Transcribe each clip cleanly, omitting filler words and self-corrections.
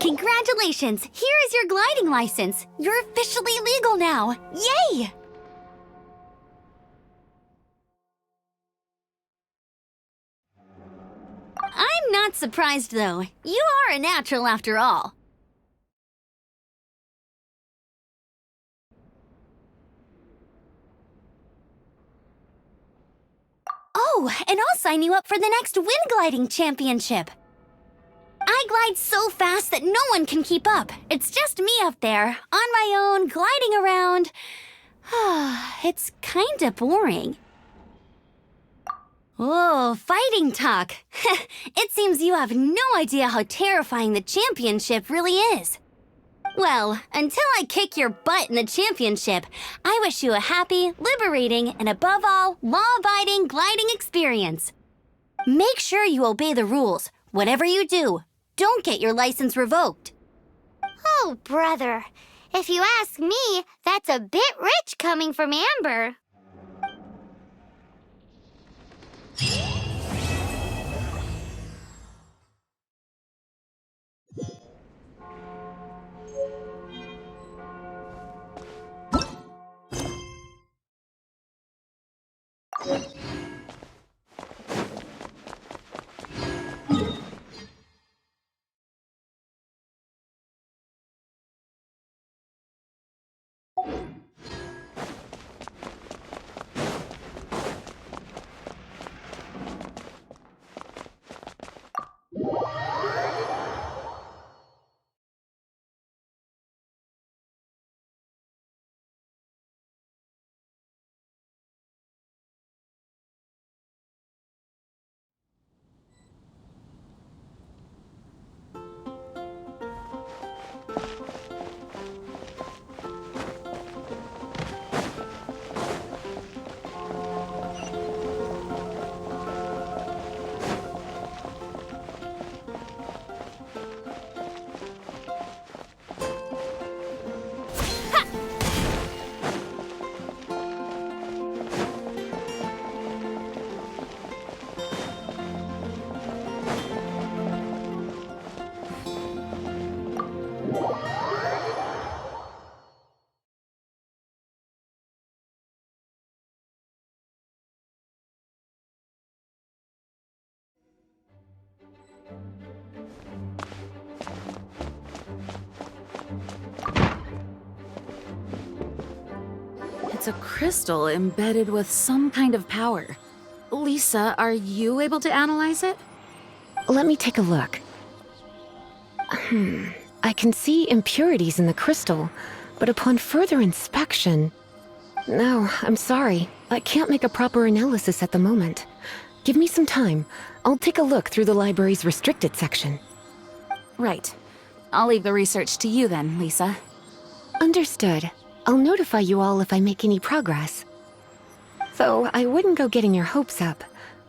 Congratulations! Here is your gliding license. You're officially legal now. Yay! I'm not surprised, though. You are a natural after all. Oh, and I'll sign you up for the next wind gliding championship. I glide so fast that no one can keep up. It's just me up there, on my own, gliding around. It's kinda boring. Oh, fighting talk. It seems you have no idea how terrifying the championship really is. Well, until I kick your butt in the championship, I wish you a happy, liberating, and above all, law-abiding gliding experience. Make sure you obey the rules. Whatever you do, don't get your license revoked. Oh, brother. If you ask me, that's a bit rich coming from Amber. It's a crystal embedded with some kind of power. Lisa, are you able to analyze it? Let me take a look. I can see impurities in the crystal, but upon further inspection... No, I'm sorry. I can't make a proper analysis at the moment. Give me some time. I'll take a look through the library's restricted section. Right. I'll leave the research to you then, Lisa. Understood. I'll notify you all if I make any progress. Though I wouldn't go getting your hopes up.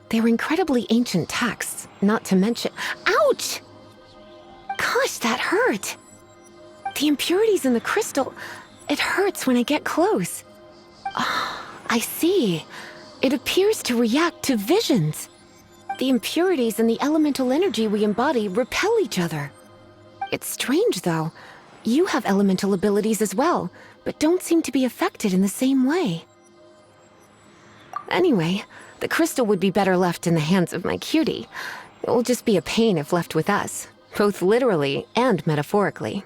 They're incredibly ancient texts, not to mention... Ouch! Gosh, that hurt! The impurities in the crystal... It hurts when I get close. Oh, I see. It appears to react to visions. The impurities and the elemental energy we embody repel each other. It's strange, though. You have elemental abilities as well, but don't seem to be affected in the same way. Anyway, the crystal would be better left in the hands of my cutie. It will just be a pain if left with us, both literally and metaphorically.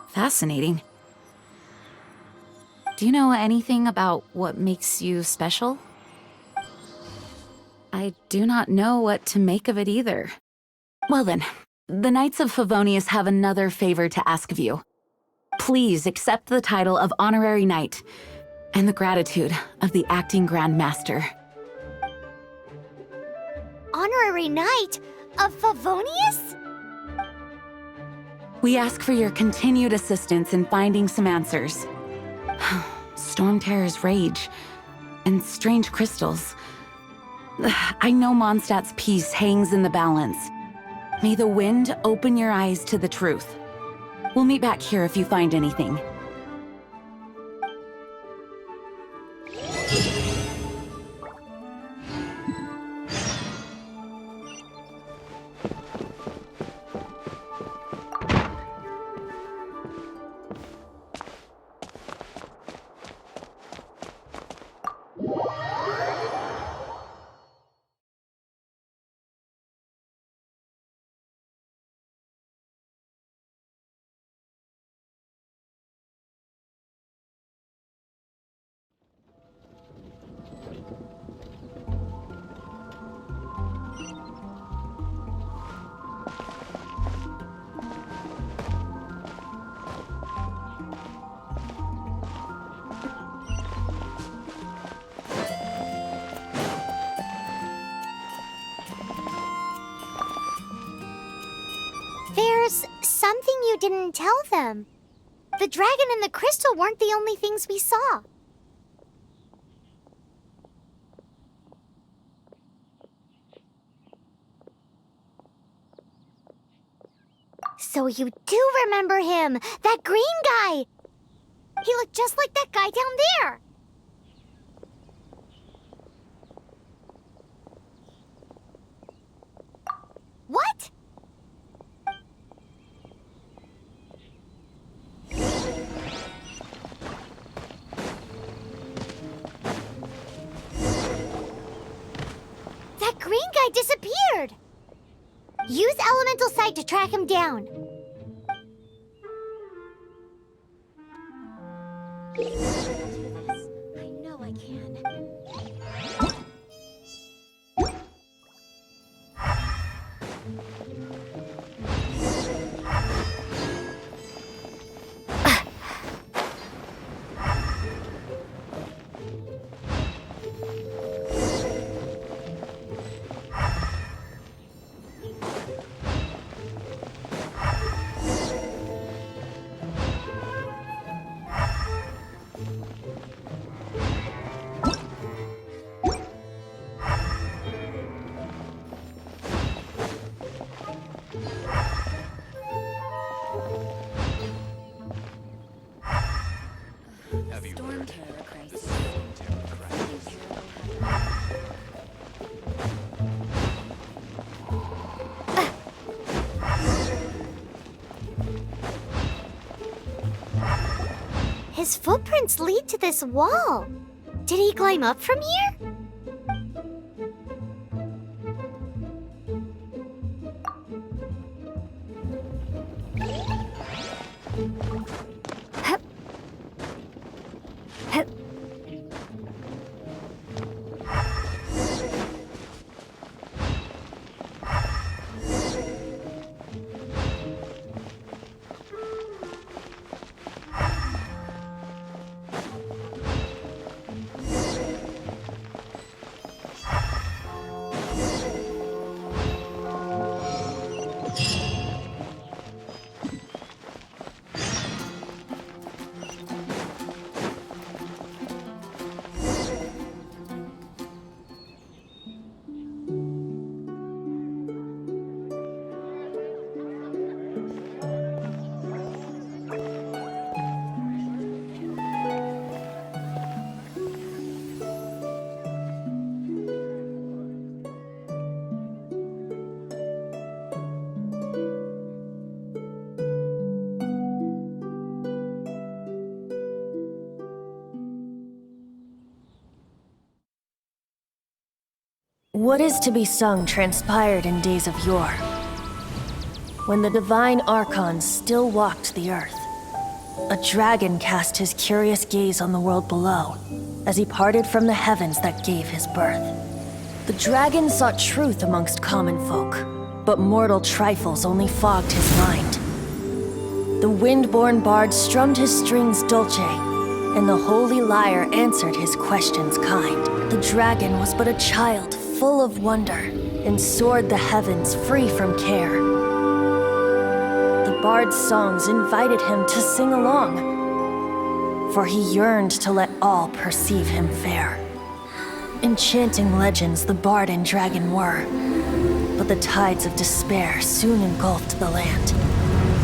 Fascinating. Do you know anything about what makes you special? I do not know what to make of it either. Well then, the Knights of Favonius have another favor to ask of you. Please accept the title of Honorary Knight and the gratitude of the Acting Grand Master. Honorary Knight of Favonius? We ask for your continued assistance in finding some answers. Storm Terror's rage and strange crystals. I know Mondstadt's peace hangs in the balance. May the wind open your eyes to the truth. We'll meet back here if you find anything. something you didn't tell them. The dragon and the crystal weren't the only things we saw. So you do remember him, that green guy! He looked just like that guy down there! What? That green guy disappeared! Use elemental sight to track him down. I know I can. His footprints lead to this wall. Did he climb up from here? Hup. Hup. What is to be sung transpired in days of yore, when the divine archons still walked the earth. A dragon cast his curious gaze on the world below, as he parted from the heavens that gave his birth. The dragon sought truth amongst common folk, but mortal trifles only fogged his mind. The wind-born bard strummed his strings dulce, and the holy lyre answered his questions kind. The dragon was but a child, full of wonder, and soared the heavens free from care. The bard's songs invited him to sing along, for he yearned to let all perceive him fair. Enchanting legends the bard and dragon were, but the tides of despair soon engulfed the land.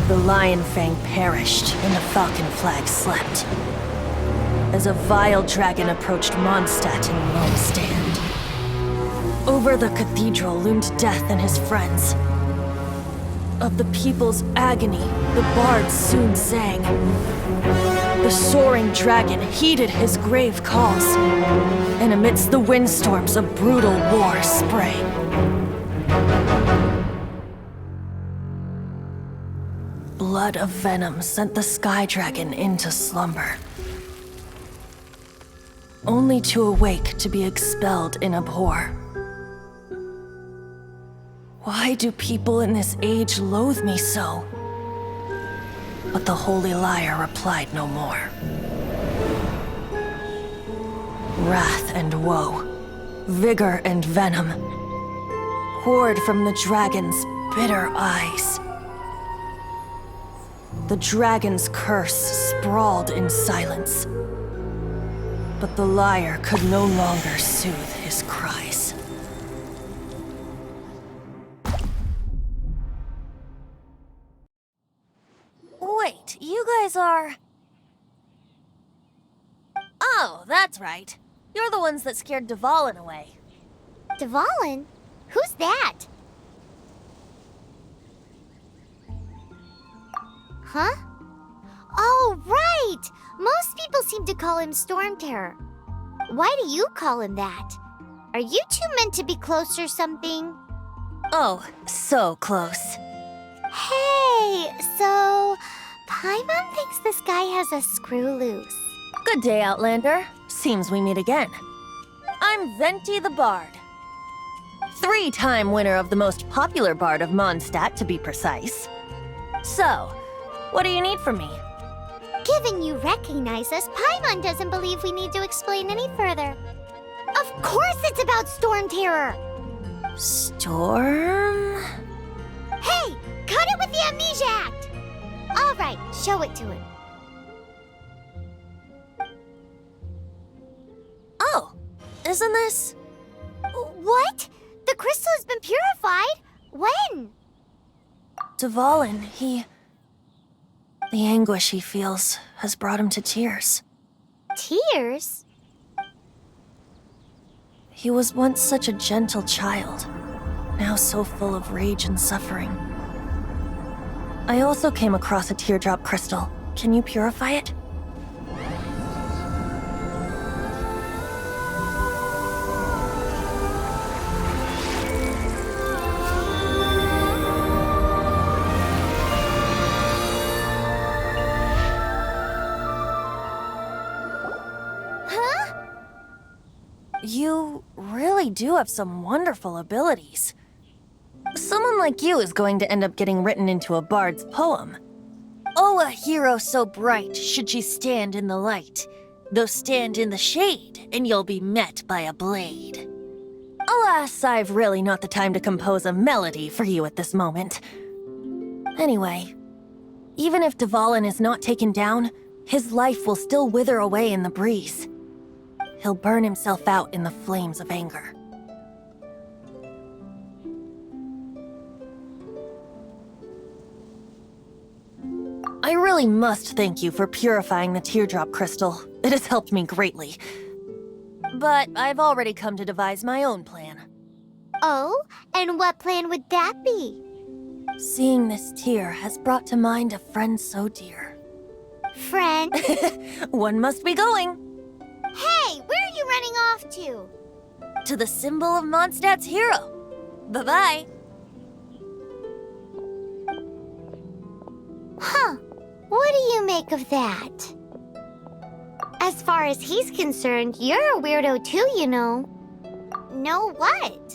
The lion fang perished, and the falcon flag slept, as a vile dragon approached Mondstadt in lone stand. Over the cathedral loomed death and his friends. Of the people's agony, the bard soon sang. The soaring dragon heeded his grave calls, and amidst the windstorms a brutal war sprang. Blood of venom sent the sky dragon into slumber, only to awake to be expelled in abhor. Why do people in this age loathe me so? But the holy lyre replied no more. Wrath and woe, vigor and venom, poured from the dragon's bitter eyes. The dragon's curse sprawled in silence. But the liar could no longer soothe his cries. Wait, you guys are... Oh, that's right. You're the ones that scared Dvalin away. Dvalin? Who's that? Huh? Oh, right! Most people seem to call him Storm Terror. Why do you call him that? Are you two meant to be close or something? Oh, so close. Hey, so... Paimon thinks this guy has a screw loose. Good day, Outlander. Seems we meet again. I'm Venti the Bard. 3-time winner of the most popular bard of Mondstadt, to be precise. So, what do you need from me? Given you recognize us, Paimon doesn't believe we need to explain any further. Of course it's about Storm Terror! Storm? Hey, cut it with the Amnesia Act! Alright, show it to him. Oh, isn't this... What? The crystal has been purified? When? Dvalin, the anguish he feels has brought him to tears. Tears? He was once such a gentle child, now so full of rage and suffering. I also came across a teardrop crystal. Can you purify it? You really do have some wonderful abilities. Someone like you is going to end up getting written into a bard's poem. Oh, a hero so bright should she stand in the light, though stand in the shade, and you'll be met by a blade. Alas, I've really not the time to compose a melody for you at this moment. Anyway, even if Dvalin is not taken down, his life will still wither away in the breeze. He'll burn himself out in the flames of anger. I really must thank you for purifying the teardrop crystal. It has helped me greatly. But I've already come to devise my own plan. Oh, and what plan would that be? Seeing this tear has brought to mind a friend so dear. Friend? One must be going. Hey, where are you running off to? To the symbol of Mondstadt's hero. Bye-bye. Huh. What do you make of that? As far as he's concerned, you're a weirdo too, you know. Know what?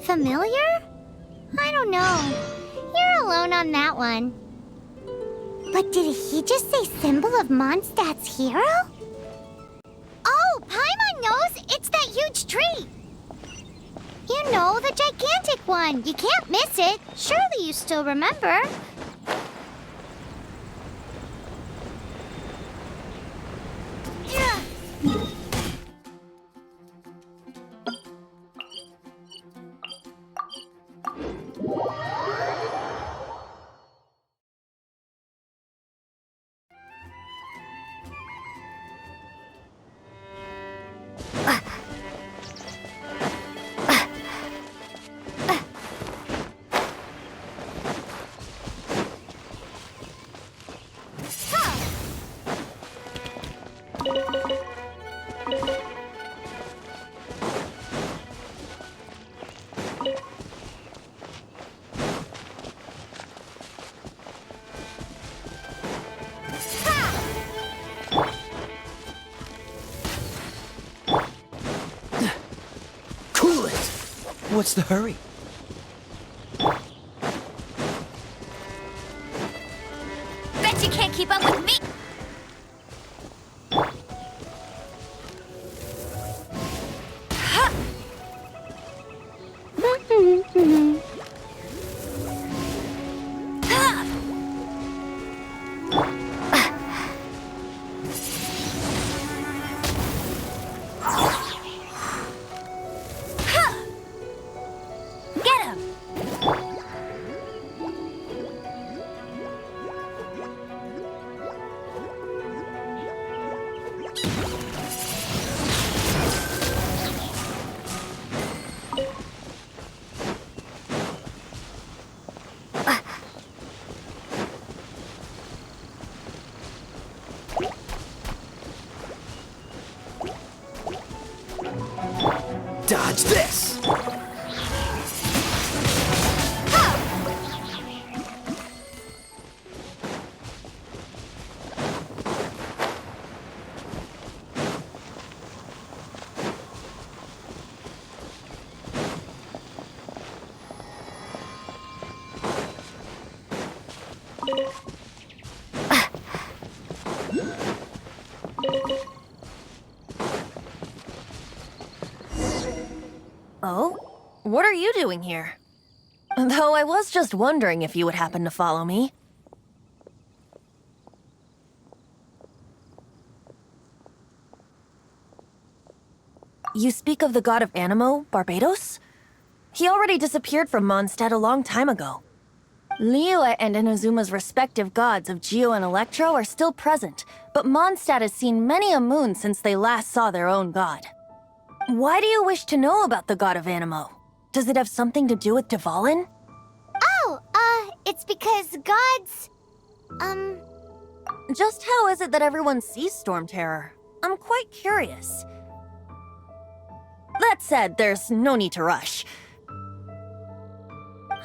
Familiar? I don't know. You're alone on that one. But did he just say symbol of Mondstadt's hero? Oh, Paimon knows! It's that huge tree! You know, the gigantic one. You can't miss it. Surely you still remember. Cool it! What's the hurry? Bet you can't keep up with me! Get him! Dodge this! Oh? What are you doing here? Though I was just wondering if you would happen to follow me. You speak of the god of Animo, Barbados? He already disappeared from Mondstadt a long time ago. Liyue and Inazuma's respective gods of Geo and Electro are still present, but Mondstadt has seen many a moon since they last saw their own god. Why do you wish to know about the god of Animo? Does it have something to do with Dvalin? It's because gods... Just how is it that everyone sees Storm Terror? I'm quite curious. That said, there's no need to rush.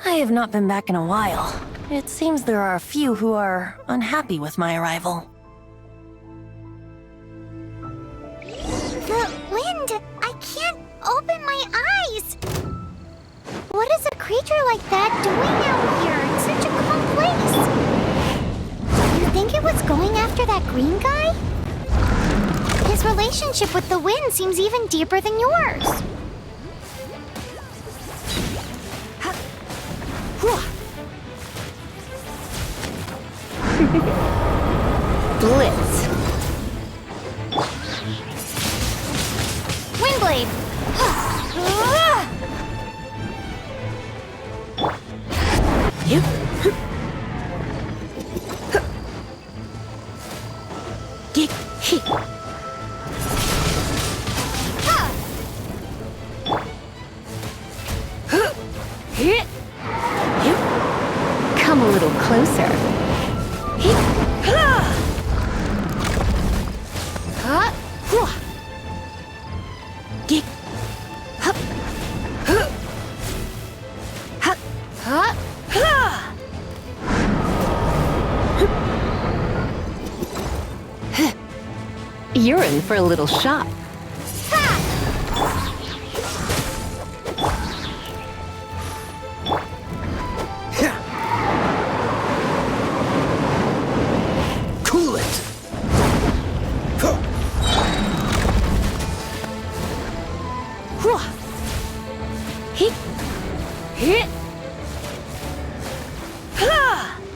I have not been back in a while. It seems there are a few who are unhappy with my arrival. The wind! I can't open my eyes! What is a creature like that doing out here in such a calm place? You think it was going after that green guy? His relationship with the wind seems even deeper than yours. Blitz. Windblade! You. Get hit. Hit. You. Come a little closer. Hit. Get. Hup. Hup. Hup. You're in for a little shock. Cool it! Hit. Hit.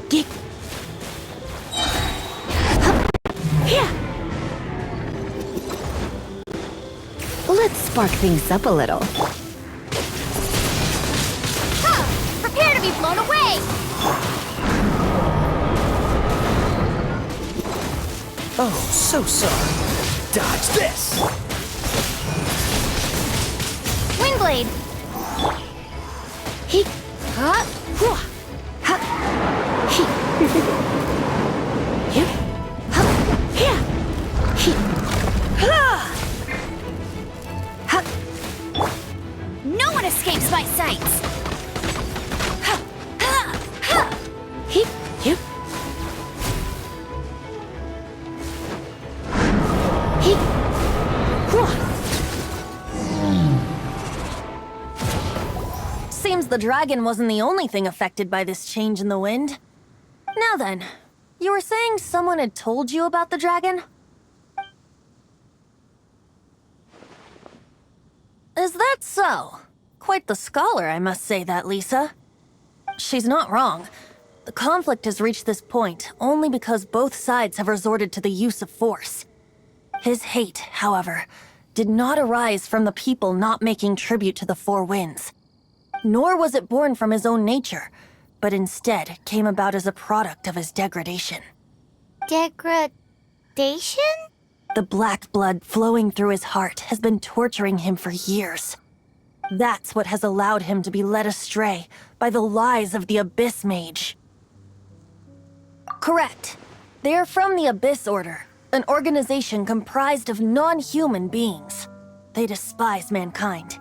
Get. Here. Let's spark things up a little. Prepare to be blown away! Oh, so sorry. Dodge this! Windblade! Hit. Hop. Hop. Hit. Hip. Hop. Here. Hit. Hop. No one escapes my sights! Hip. Hip. Hip. Seems the dragon wasn't the only thing affected by this change in the wind. Now then, you were saying someone had told you about the dragon? Is that so? Quite the scholar, I must say that, Lisa. She's not wrong. The conflict has reached this point only because both sides have resorted to the use of force. His hate, however, did not arise from the people not making tribute to the Four Winds. Nor was it born from his own nature, but instead came about as a product of his degradation. Degradation? The black blood flowing through his heart has been torturing him for years. That's what has allowed him to be led astray by the lies of the Abyss Mage. Correct. They are from the Abyss Order, an organization comprised of non-human beings. They despise mankind.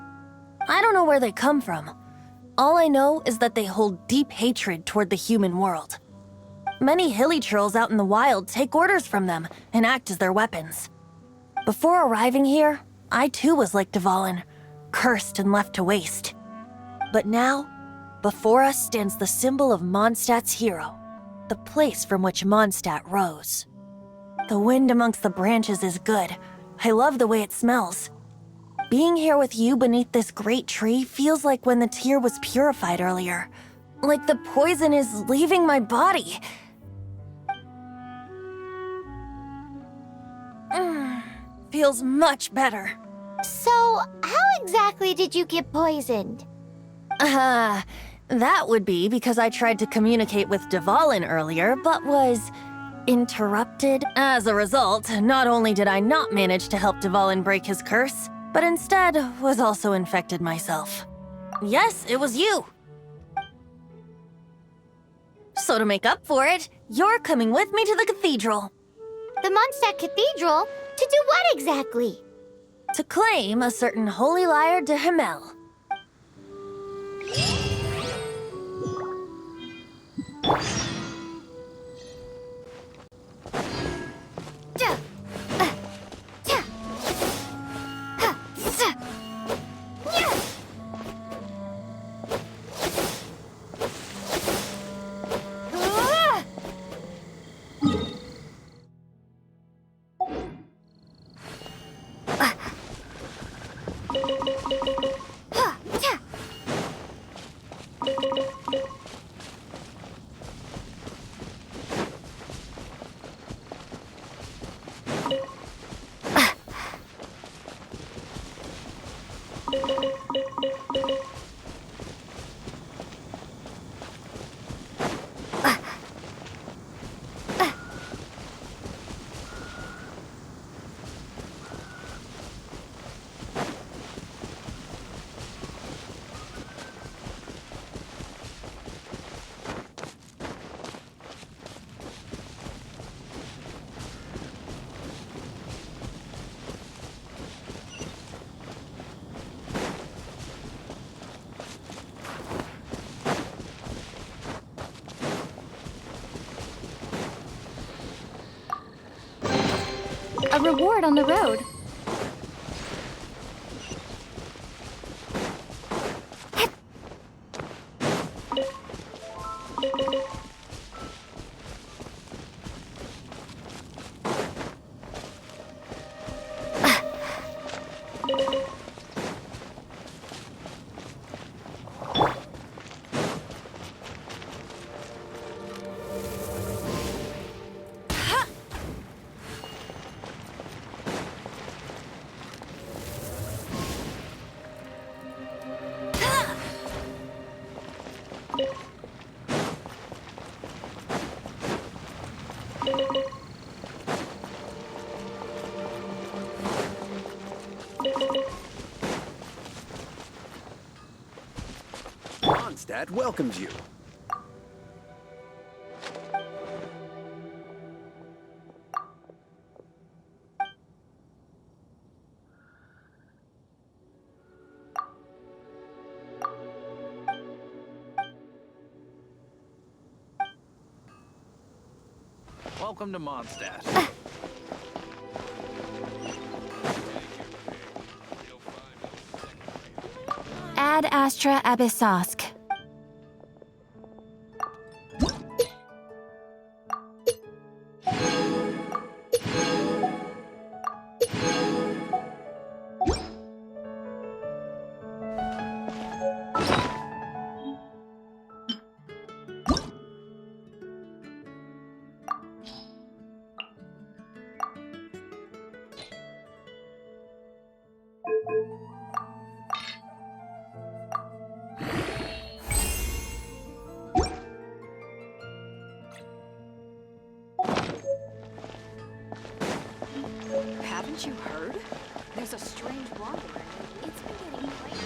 I don't know where they come from. All I know is that they hold deep hatred toward the human world. Many hilly trolls out in the wild take orders from them and act as their weapons. Before arriving here, I too was like Dvalin, cursed and left to waste. But now, before us stands the symbol of Mondstadt's hero, the place from which Mondstadt rose. The wind amongst the branches is good. I love the way it smells. Being here with you beneath this great tree feels like when the tear was purified earlier. Like the poison is leaving my body. Feels much better. So, how exactly did you get poisoned? That would be because I tried to communicate with Dvalin earlier, but was interrupted. As a result, not only did I not manage to help Dvalin break his curse, but instead was also infected myself. Yes, it was you. So to make up for it, you're coming with me to the cathedral. The Mondstadt Cathedral? To do what exactly? To claim a certain holy lyre de Himmel. A reward on the road. Mondstadt welcomes you. Welcome to Mondstadt. Ad Astra Abyssosk. Haven't you heard? There's a strange wanderer. It's been getting quite busy.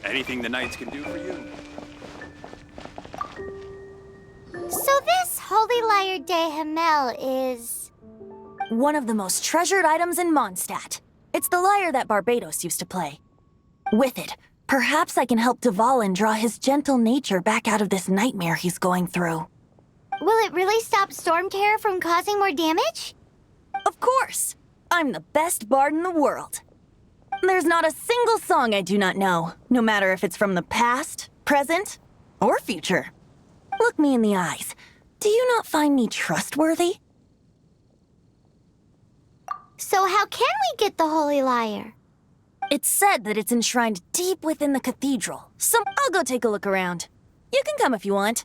Anything the knights can do for you? So this Holy Lyre de Himmel is... One of the most treasured items in Mondstadt. It's the lyre that Barbados used to play. With it, perhaps I can help Dvalin draw his gentle nature back out of this nightmare he's going through. Will it really stop Storm Terror from causing more damage? Of course! I'm the best bard in the world. There's not a single song I do not know, no matter if it's from the past, present, or future. Look me in the eyes. Do you not find me trustworthy? So how can we get the Holy Lyre? It's said that it's enshrined deep within the cathedral, so I'll go take a look around. You can come if you want.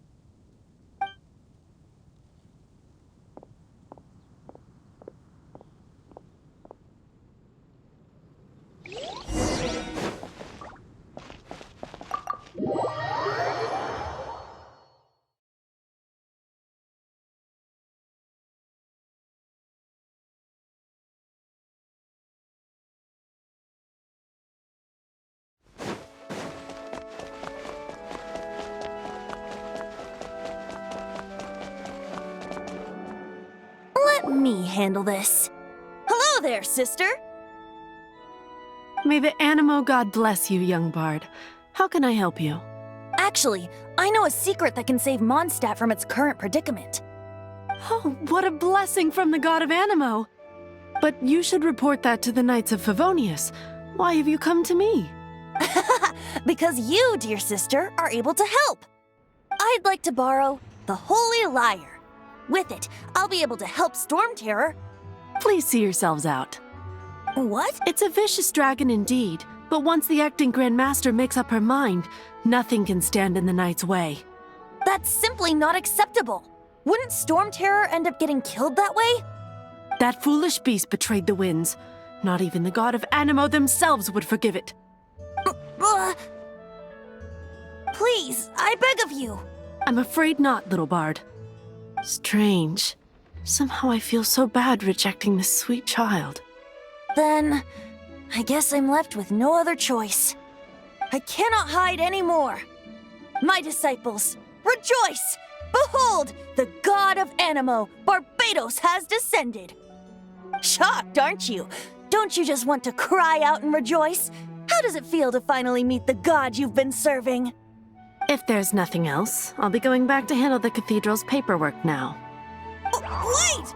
Let me handle this. Hello there, sister! May the Animo God bless you, young bard. How can I help you? Actually, I know a secret that can save Mondstadt from its current predicament. Oh, what a blessing from the god of Animo! But you should report that to the Knights of Favonius. Why have you come to me? Because you, dear sister, are able to help. I'd like to borrow the Holy Lyre. With it, I'll be able to help Storm Terror. Please see yourselves out. What? It's a vicious dragon indeed, but once the acting Grand Master makes up her mind, nothing can stand in the Knight's way. That's simply not acceptable. Wouldn't Storm Terror end up getting killed that way? That foolish beast betrayed the winds. Not even the god of Animo themselves would forgive it. Please, I beg of you. I'm afraid not, little bard. Strange. Somehow I feel so bad rejecting this sweet child. Then, I guess I'm left with no other choice. I cannot hide anymore. My disciples, rejoice! Behold, the god of Animo, Barbados, has descended. Shocked, aren't you? Don't you just want to cry out and rejoice? How does it feel to finally meet the god you've been serving? If there's nothing else, I'll be going back to handle the cathedral's paperwork now. Wait!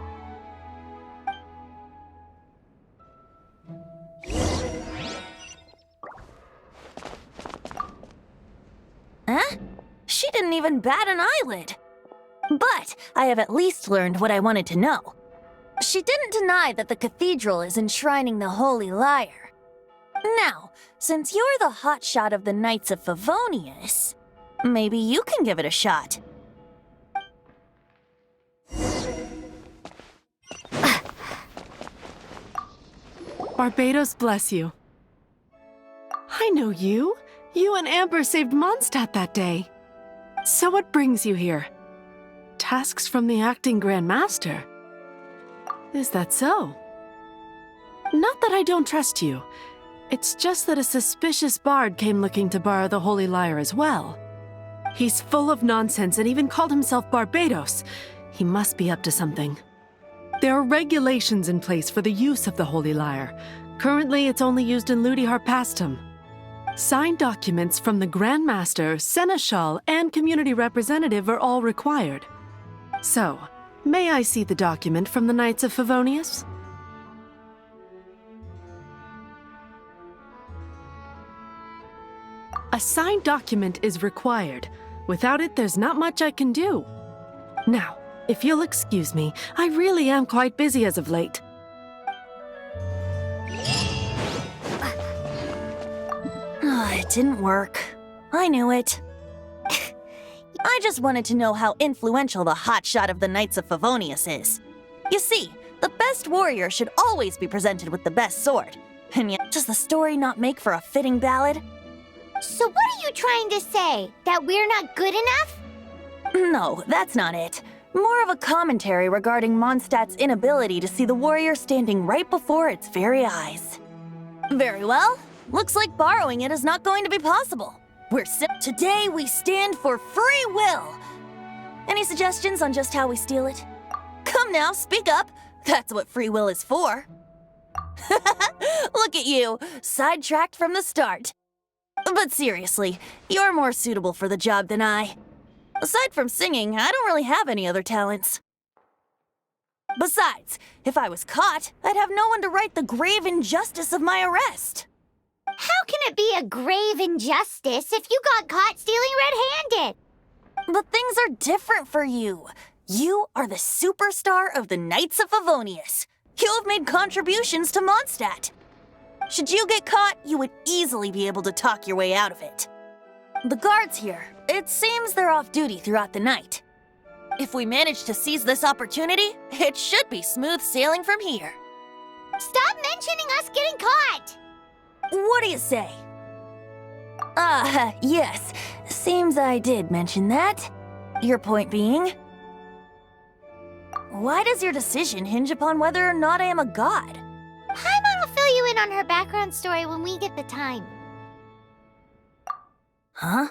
Huh? She didn't even bat an eyelid. But I have at least learned what I wanted to know. She didn't deny that the cathedral is enshrining the Holy Lyre. Now, since you're the hotshot of the Knights of Favonius, maybe you can give it a shot. Barbados bless you. I know you. You and Amber saved Mondstadt that day. So what brings you here? Tasks from the acting Grand Master. Is that so? Not that I don't trust you. It's just that a suspicious bard came looking to borrow the Holy Lyre as well. He's full of nonsense and even called himself Barbados. He must be up to something. There are regulations in place for the use of the Holy Lyre. Currently, it's only used in Ludi Harpastum. Signed documents from the Grand Master, Seneschal, and Community Representative are all required. So, may I see the document from the Knights of Favonius? A signed document is required. Without it, there's not much I can do. Now, if you'll excuse me, I really am quite busy as of late. It didn't work. I knew it. I just wanted to know how influential the hotshot of the Knights of Favonius is. You see, the best warrior should always be presented with the best sword. And yet, does the story not make for a fitting ballad? So what are you trying to say? That we're not good enough? No, that's not it. More of a commentary regarding Mondstadt's inability to see the warrior standing right before its very eyes. Very well. Looks like borrowing it is not going to be possible. Today we stand for free will. Any suggestions on just how we steal it? Come now, speak up. That's what free will is for. Look at you, sidetracked from the start. But seriously, you're more suitable for the job than I. Aside from singing, I don't really have any other talents. Besides, if I was caught, I'd have no one to right the grave injustice of my arrest. How can it be a grave injustice if you got caught stealing red-handed? But things are different for you. You are the superstar of the Knights of Favonius. You have made contributions to Mondstadt. Should you get caught, you would easily be able to talk your way out of it. The guards here, it seems they're off duty throughout the night. If we manage to seize this opportunity, it should be smooth sailing from here. Stop mentioning us getting caught! What do you say? Yes. Seems I did mention that. Your point being? Why does your decision hinge upon whether or not I am a god? Paimon will fill you in on her background story when we get the time. Huh?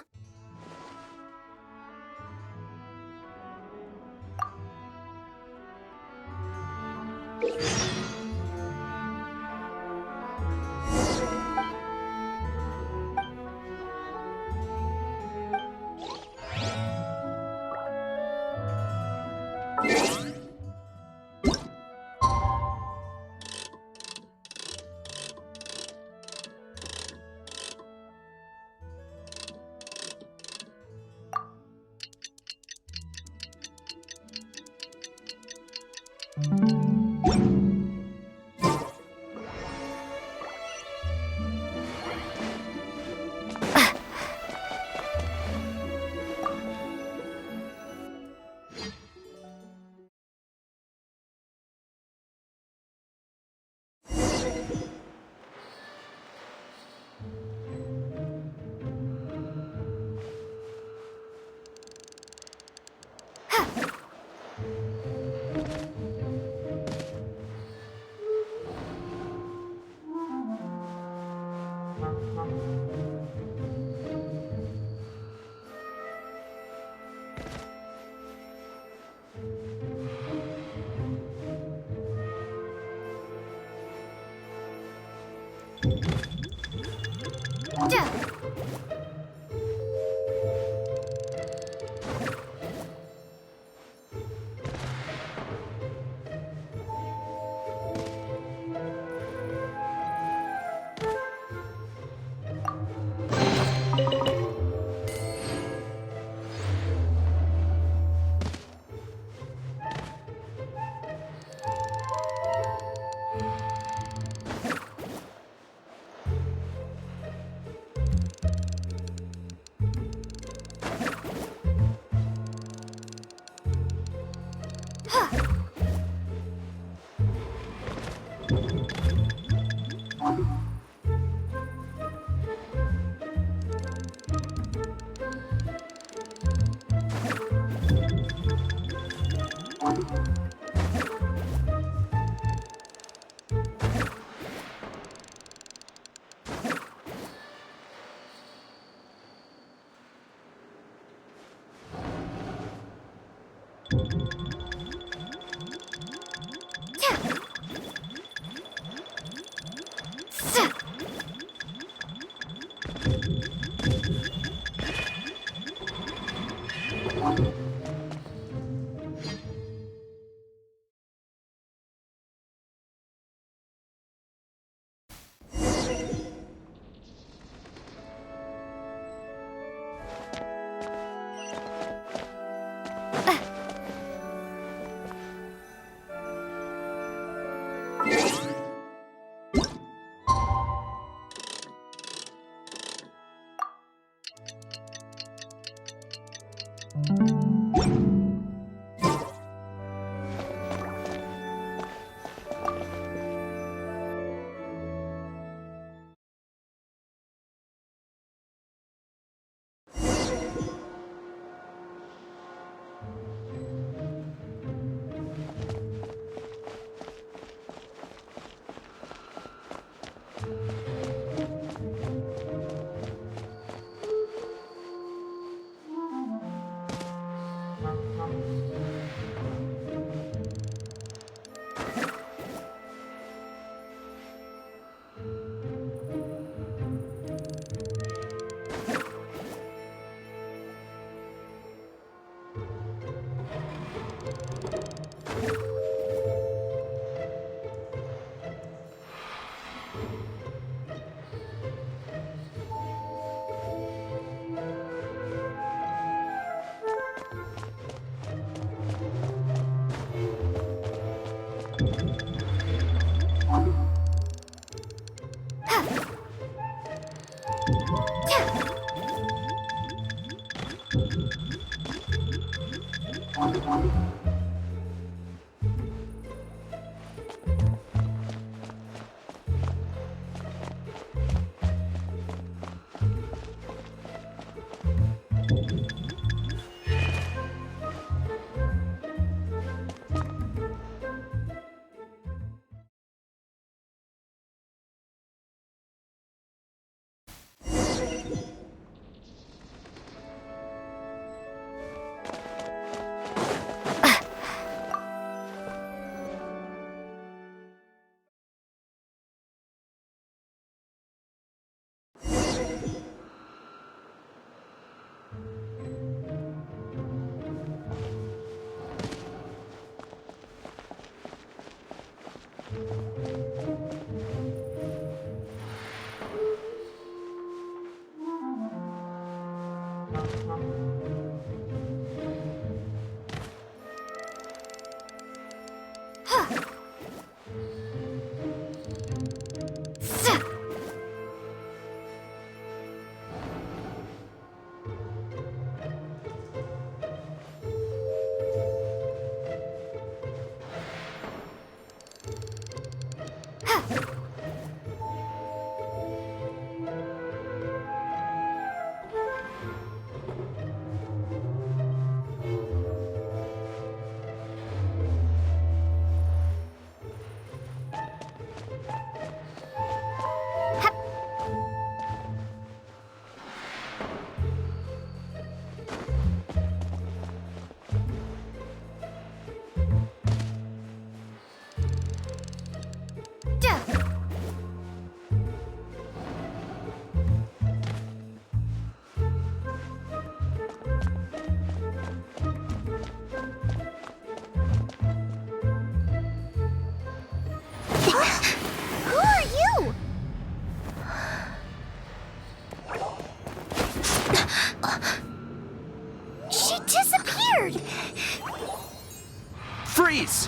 Freeze!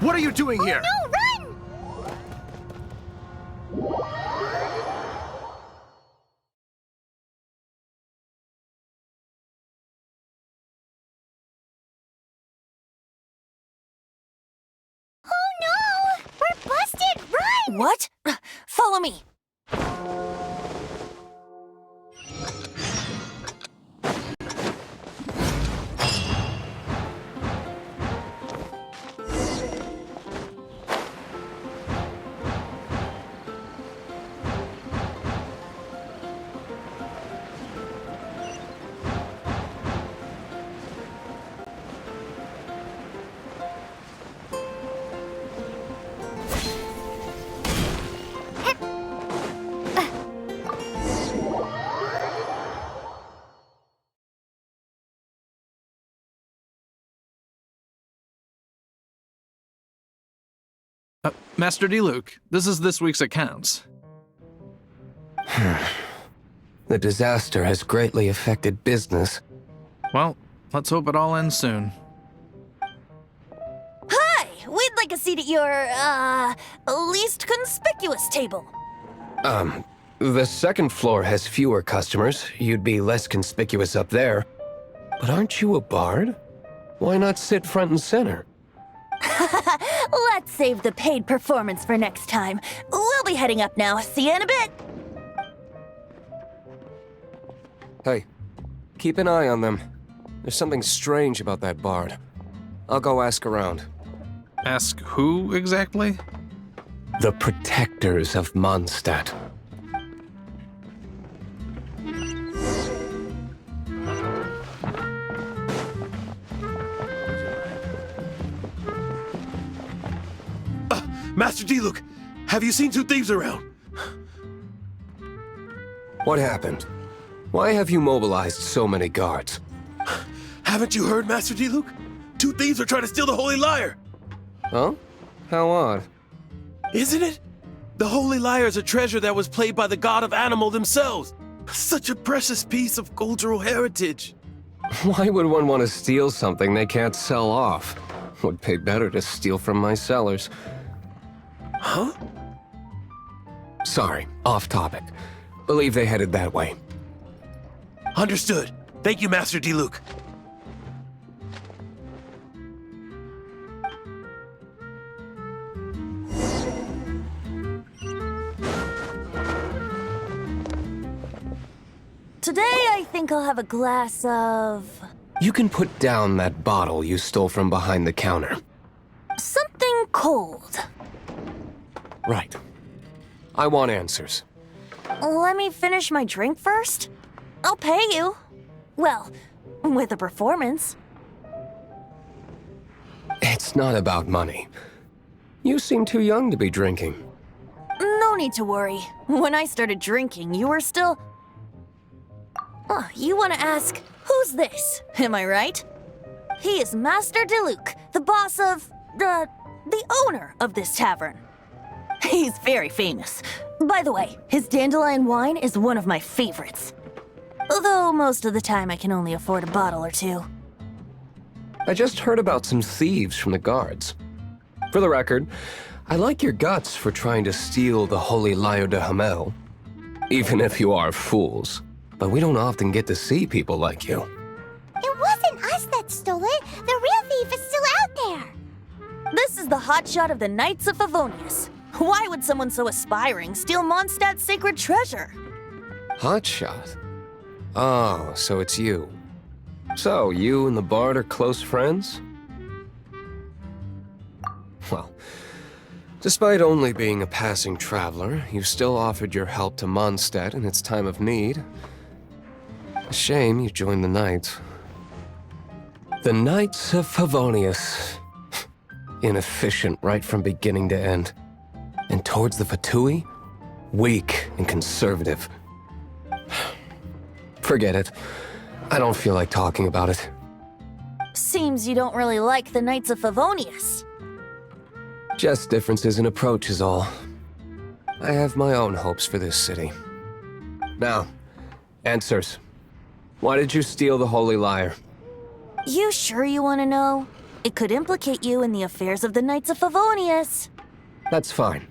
What are you doing here? No, run! Oh no! We're busted! Run! What? Follow me. Master D-Luke, this is this week's accounts. The disaster has greatly affected business. Well, let's hope it all ends soon. Hi! We'd like a seat at your, least conspicuous table. The second floor has fewer customers. You'd be less conspicuous up there. But aren't you a bard? Why not sit front and center? Let's save the paid performance for next time. We'll be heading up now. See you in a bit. Hey, keep an eye on them. There's something strange about that bard. I'll go ask around. Ask who exactly? The protectors of Mondstadt. Master D-Luke, have you seen two thieves around? What happened? Why have you mobilized so many guards? Haven't you heard, Master D-Luke? Two thieves are trying to steal the Holy Lyre. Huh? How odd. Isn't it? The Holy Lyre is a treasure that was played by the god of animal themselves. Such a precious piece of cultural heritage. Why would one want to steal something they can't sell off? Would pay better to steal from my cellars. Huh? Sorry, off topic. Believe they headed that way. Understood. Thank you, Master D-Luke. Today, I think I'll have a glass of... You can put down that bottle you stole from behind the counter. something cold. Right. I want answers. Let me finish my drink first. I'll pay you. Well, with a performance. It's not about money. You seem too young to be drinking. No need to worry. When I started drinking, you were still... Oh, you want to ask, who's this? Am I right? He is Master D.Luke, the boss of... the owner of this tavern. He's very famous. By the way, his dandelion wine is one of my favorites. Although most of the time I can only afford a bottle or two. I just heard about some thieves from the guards. For the record, I like your guts for trying to steal the Holy Lyre de Hamel. Even if you are fools. But we don't often get to see people like you. It wasn't us that stole it. The real thief is still out there. This is the hotshot of the Knights of Favonius. Why would someone so aspiring steal Mondstadt's sacred treasure? Hotshot? Oh, so it's you. So, you and the Bard are close friends? Well, despite only being a passing traveler, you still offered your help to Mondstadt in its time of need. A shame you joined the Knights. The Knights of Favonius. Inefficient right from beginning to end. And towards the Fatui, weak and conservative. Forget it. I don't feel like talking about it. Seems you don't really like the Knights of Favonius. Just differences in approach is all. I have my own hopes for this city. Now, answers. Why did you steal the Holy Lyre? You sure you want to know? It could implicate you in the affairs of the Knights of Favonius. That's fine.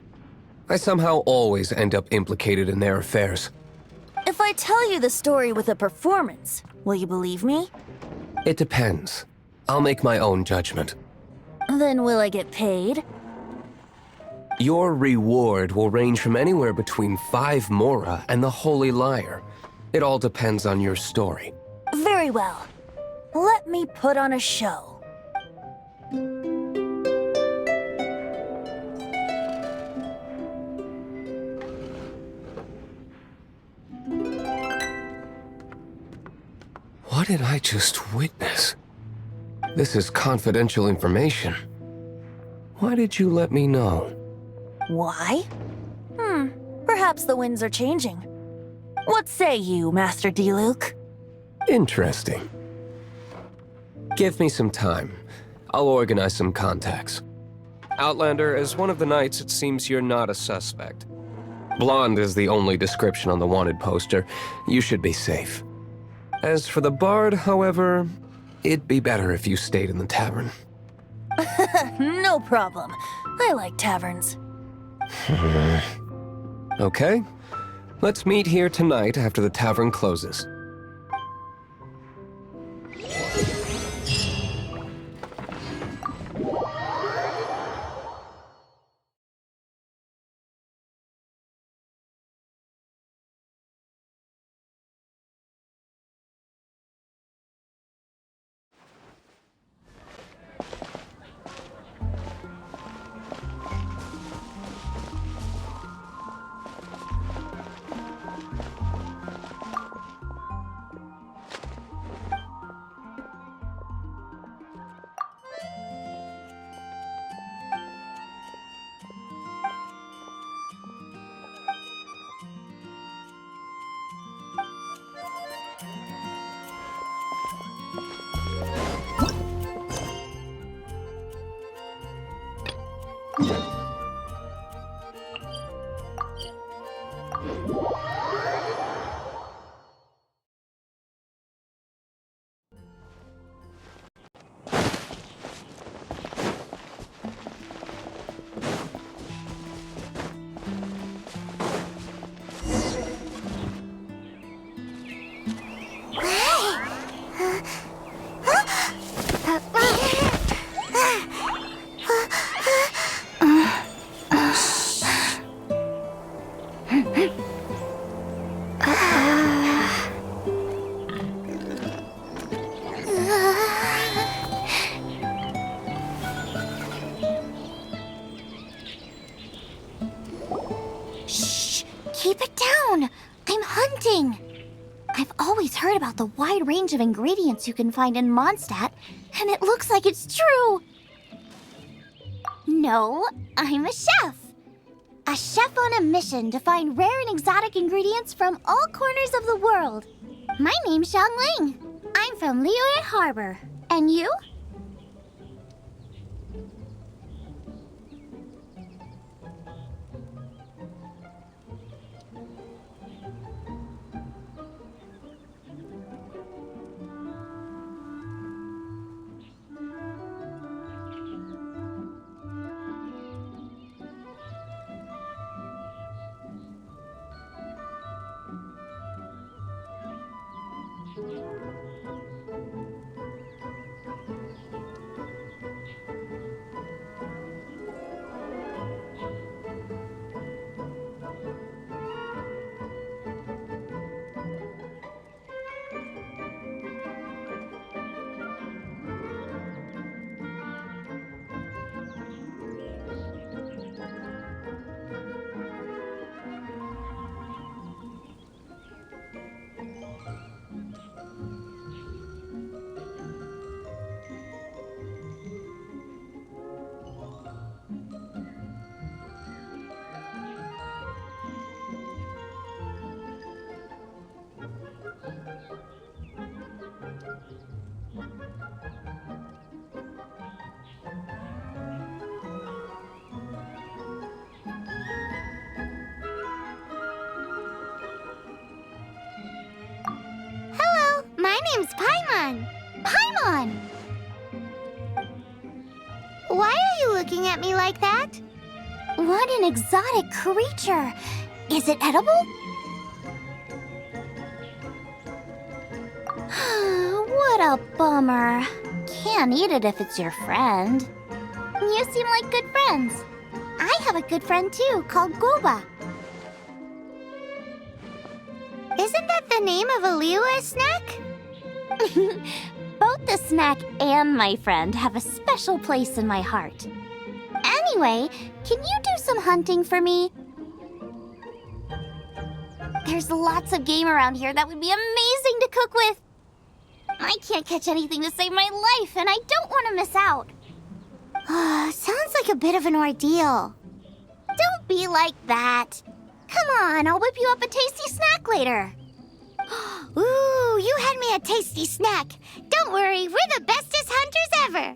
I somehow always end up implicated in their affairs. If I tell you the story with a performance, will you believe me? It depends. I'll make my own judgment. Then will I get paid? Your reward will range from anywhere between 5 mora and the Holy Lyre. It all depends on your story. Very well. Let me put on a show. What did I just witness? This is confidential information. Why did you let me know? Why? Perhaps the winds are changing. What say you, Master D.Luke? Interesting. Give me some time. I'll organize some contacts. Outlander, as one of the knights, it seems you're not a suspect. Blonde is the only description on the wanted poster. You should be safe. As for the bard, however, it'd be better if you stayed in the tavern. No problem. I like taverns. Okay. Let's meet here tonight after the tavern closes. Shh! Keep it down! I'm hunting! I've always heard about the wide range of ingredients you can find in Mondstadt, and it looks like it's true! No, I'm a chef! A chef on a mission to find rare and exotic ingredients from all corners of the world. My name's Xiangling. I'm from Liyue Harbor. And you? My name's Paimon. Paimon! Why are you looking at me like that? What an exotic creature! Is it edible? What a bummer. Can't eat it if it's your friend. You seem like good friends. I have a good friend too, called Goba. Isn't that the name of a Liyue snack? Both the snack and my friend have a special place in my heart. Anyway, can you do some hunting for me? There's lots of game around here that would be amazing to cook with. I can't catch anything to save my life, and I don't want to miss out. Sounds like a bit of an ordeal. Don't be like that. Come on, I'll whip you up a tasty snack later. Ooh, you had me a tasty snack. Don't worry, we're the bestest hunters ever.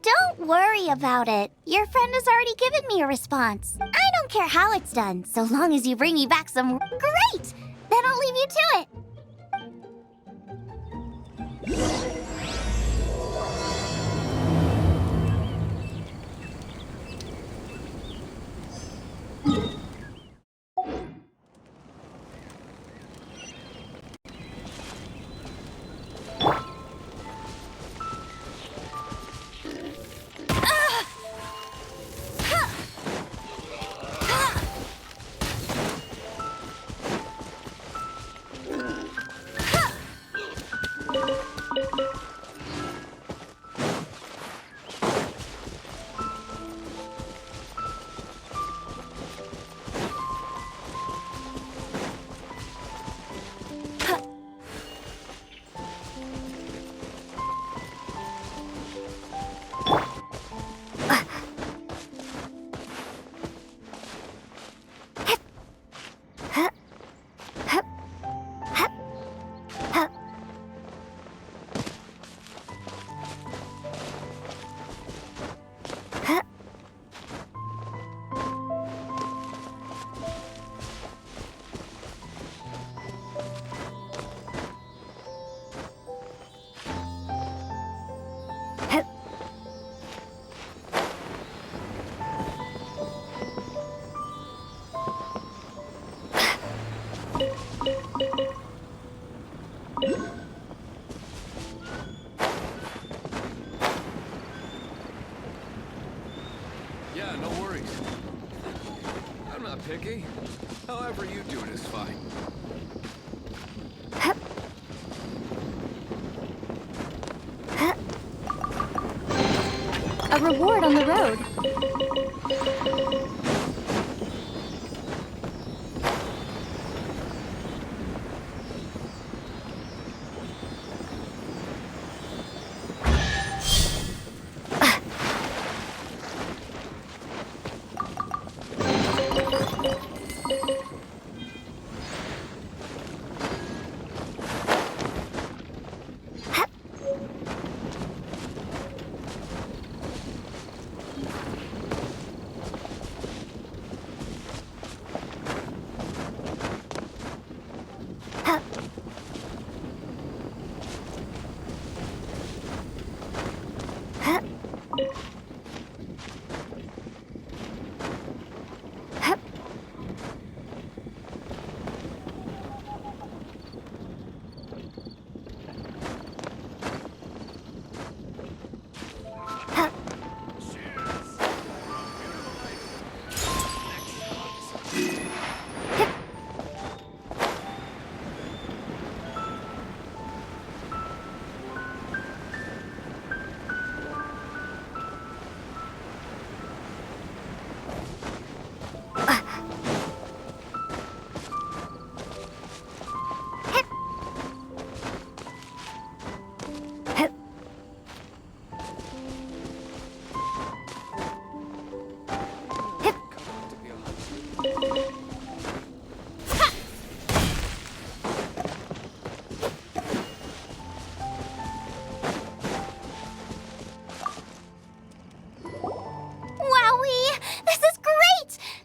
Don't worry about it. Your friend has already given me a response. I don't care how it's done, so long as you bring me back some... Great! Then I'll leave you to it. Yeah, no worries. I'm not picky. However you do it is fine. A reward on the road.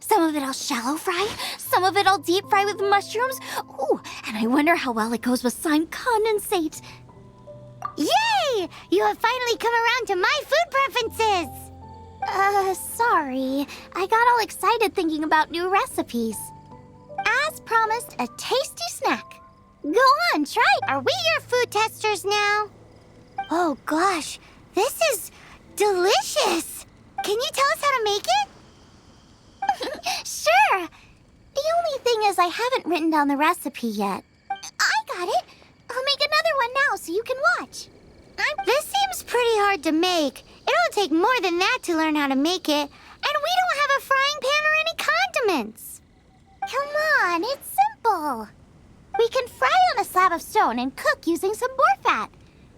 Some of it I'll shallow fry, some of it I'll deep fry with mushrooms. Ooh, and I wonder how well it goes with slime condensate. Yay! You have finally come around to my food preferences! Sorry. I got all excited thinking about new recipes. As promised, a tasty snack. Go on, try it. Are we your food testers now? Oh gosh, this is delicious. Can you tell us how to make it? Sure. The only thing is I haven't written down the recipe yet. I got it. I'll make another one now so you can watch. This seems pretty hard to make. It'll take more than that to learn how to make it. And we don't have a frying pan or any condiments. Come on, it's simple. We can fry on a slab of stone and cook using some boar fat.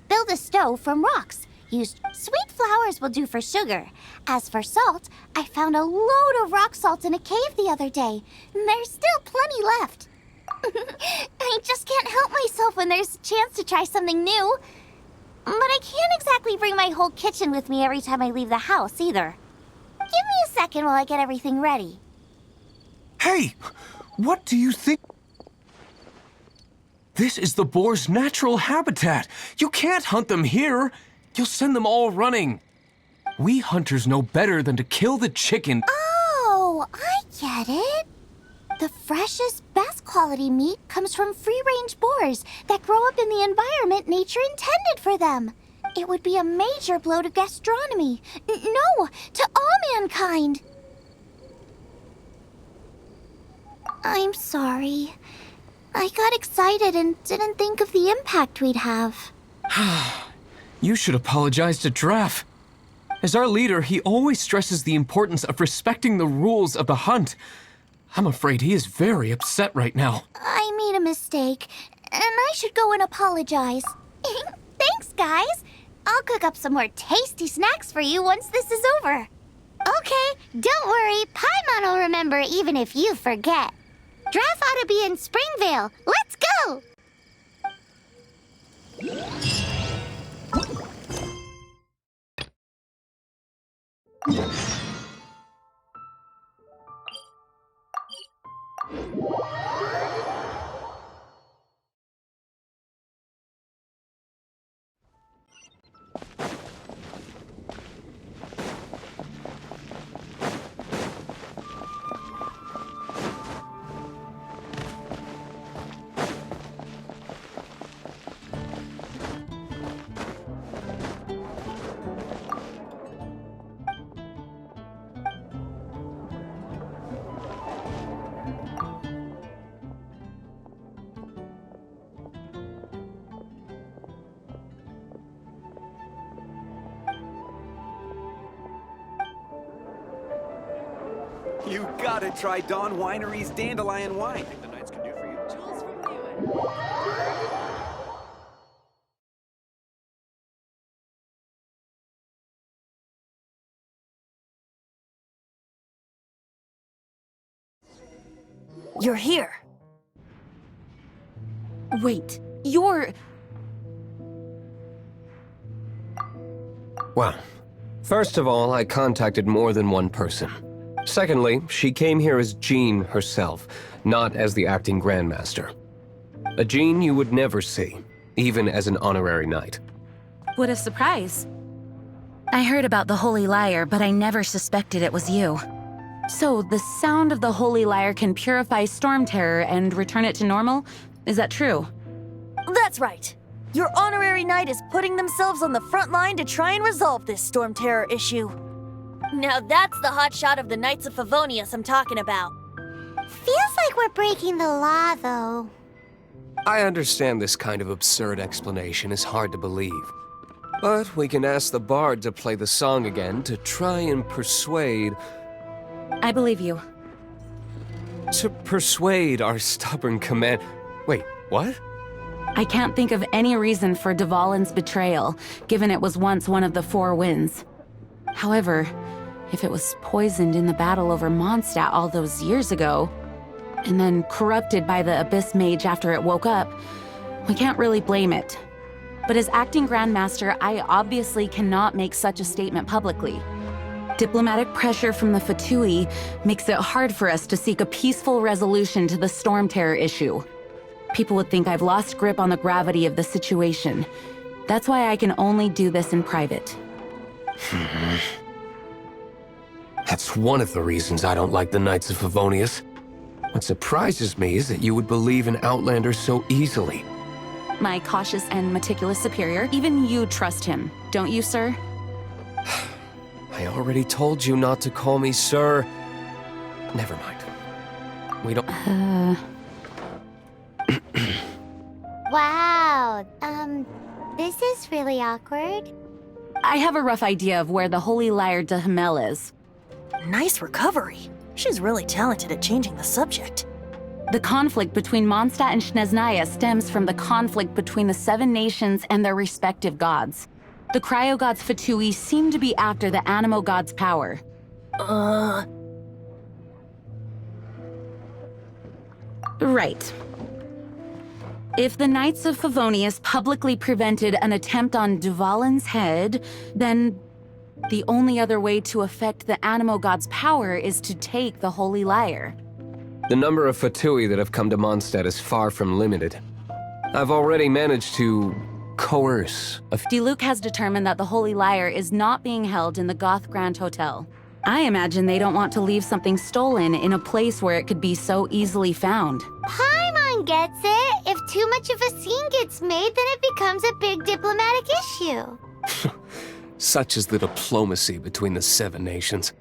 Build a stove from rocks. Use sweet flowers will do for sugar. As for salt, I found a load of rock salt in a cave the other day. And there's still plenty left. I just can't help myself when there's a chance to try something new. But I can't exactly bring my whole kitchen with me every time I leave the house, either. Give me a second while I get everything ready. Hey! What do you think? This is the boar's natural habitat. You can't hunt them here. You'll send them all running. We hunters know better than to kill the chicken. Oh, I get it. The freshest, best quality meat comes from free-range boars that grow up in the environment nature intended for them. It would be a major blow to gastronomy. No, to all mankind. I'm sorry. I got excited and didn't think of the impact we'd have. You should apologize to Draff. As our leader, he always stresses the importance of respecting the rules of the hunt. I'm afraid he is very upset right now. I made a mistake, and I should go and apologize. Thanks, guys. I'll cook up some more tasty snacks for you once this is over. Okay, don't worry. Paimon will remember even if you forget. Draff ought to be in Springvale. Let's go! You gotta try Dawn Winery's Dandelion Wine. I think the Knights can do for you. You're here. Wait, you're... Well, first of all, I contacted more than one person. Secondly, she came here as Jean herself, not as the acting Grandmaster. A Jean you would never see, even as an honorary knight. What a surprise. I heard about the Holy Lyre, but I never suspected it was you. So, the sound of the Holy Lyre can purify Storm Terror and return it to normal? Is that true? That's right. Your honorary knight is putting themselves on the front line to try and resolve this Storm Terror issue. Now that's the hotshot of the Knights of Favonius I'm talking about. Feels like we're breaking the law, though. I understand this kind of absurd explanation is hard to believe. But we can ask the bard to play the song again to try and persuade... I believe you. To persuade our stubborn command... Wait, what? I can't think of any reason for Dvalin's betrayal, given it was once one of the Four Winds. However, if it was poisoned in the battle over Mondstadt all those years ago, and then corrupted by the Abyss Mage after it woke up, we can't really blame it. But as acting Grandmaster, I obviously cannot make such a statement publicly. Diplomatic pressure from the Fatui makes it hard for us to seek a peaceful resolution to the Storm Terror issue. People would think I've lost grip on the gravity of the situation. That's why I can only do this in private. That's one of the reasons I don't like the Knights of Favonius. What surprises me is that you would believe in Outlanders so easily. My cautious and meticulous superior, even you trust him, don't you, sir? I already told you not to call me sir. Never mind. We don't... Wow, this is really awkward. I have a rough idea of where the Holy Lyre de Himmel is. Nice recovery. She's really talented at changing the subject. The conflict between Mondstadt and Snezhnaya stems from the conflict between the Seven Nations and their respective gods. The cryo-gods Fatui seem to be after the Animo god's power. Right. If the Knights of Favonius publicly prevented an attempt on Duvalin's head, then the only other way to affect the Animo God's power is to take the Holy Lyre. The number of Fatui that have come to Mondstadt is far from limited. I've already managed to coerce a Diluc has determined that the Holy Lyre is not being held in the Goth Grand Hotel. I imagine they don't want to leave something stolen in a place where it could be so easily found. Paimon gets it. If too much of a scene gets made, then it becomes a big diplomatic issue. Such is the diplomacy between the 7 nations.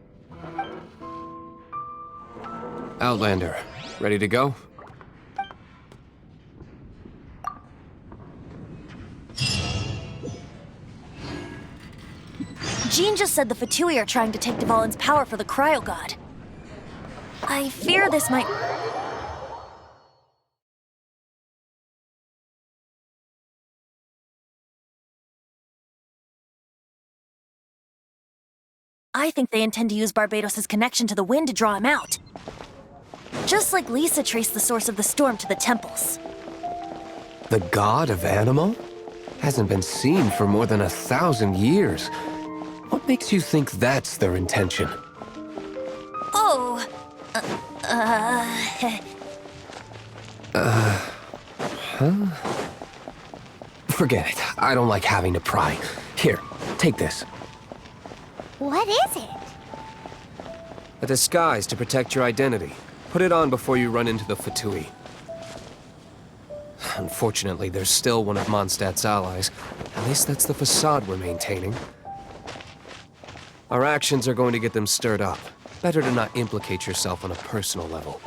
Outlander, ready to go? Jean just said the Fatui are trying to take Duvalin's power for the Cryo God. I fear this might... I think they intend to use Barbados' connection to the wind to draw him out. Just like Lisa traced the source of the storm to the temples. The god of Animo? Hasn't been seen for more than 1,000 years. What makes you think that's their intention? Oh... Forget it. I don't like having to pry. Here, take this. What is it? A disguise to protect your identity. Put it on before you run into the Fatui. Unfortunately, there's still one of Mondstadt's allies. At least that's the facade we're maintaining. Our actions are going to get them stirred up. Better to not implicate yourself on a personal level.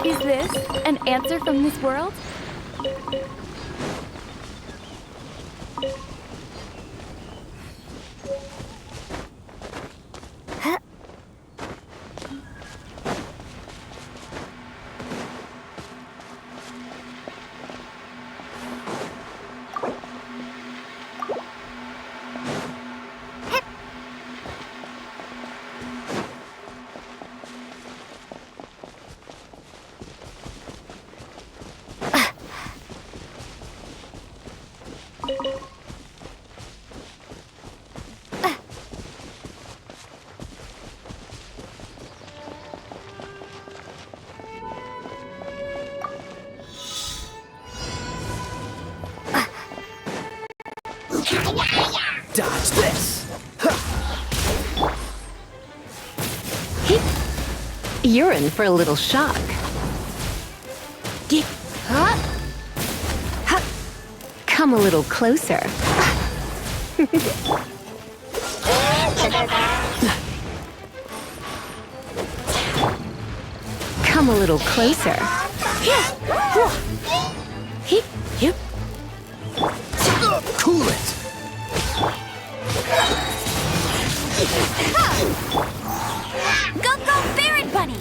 Is this an answer from this world? Dodge this! You're in for a little shock. Come a little closer. Come a little closer. Cool it! Go, go, Barret Bunny!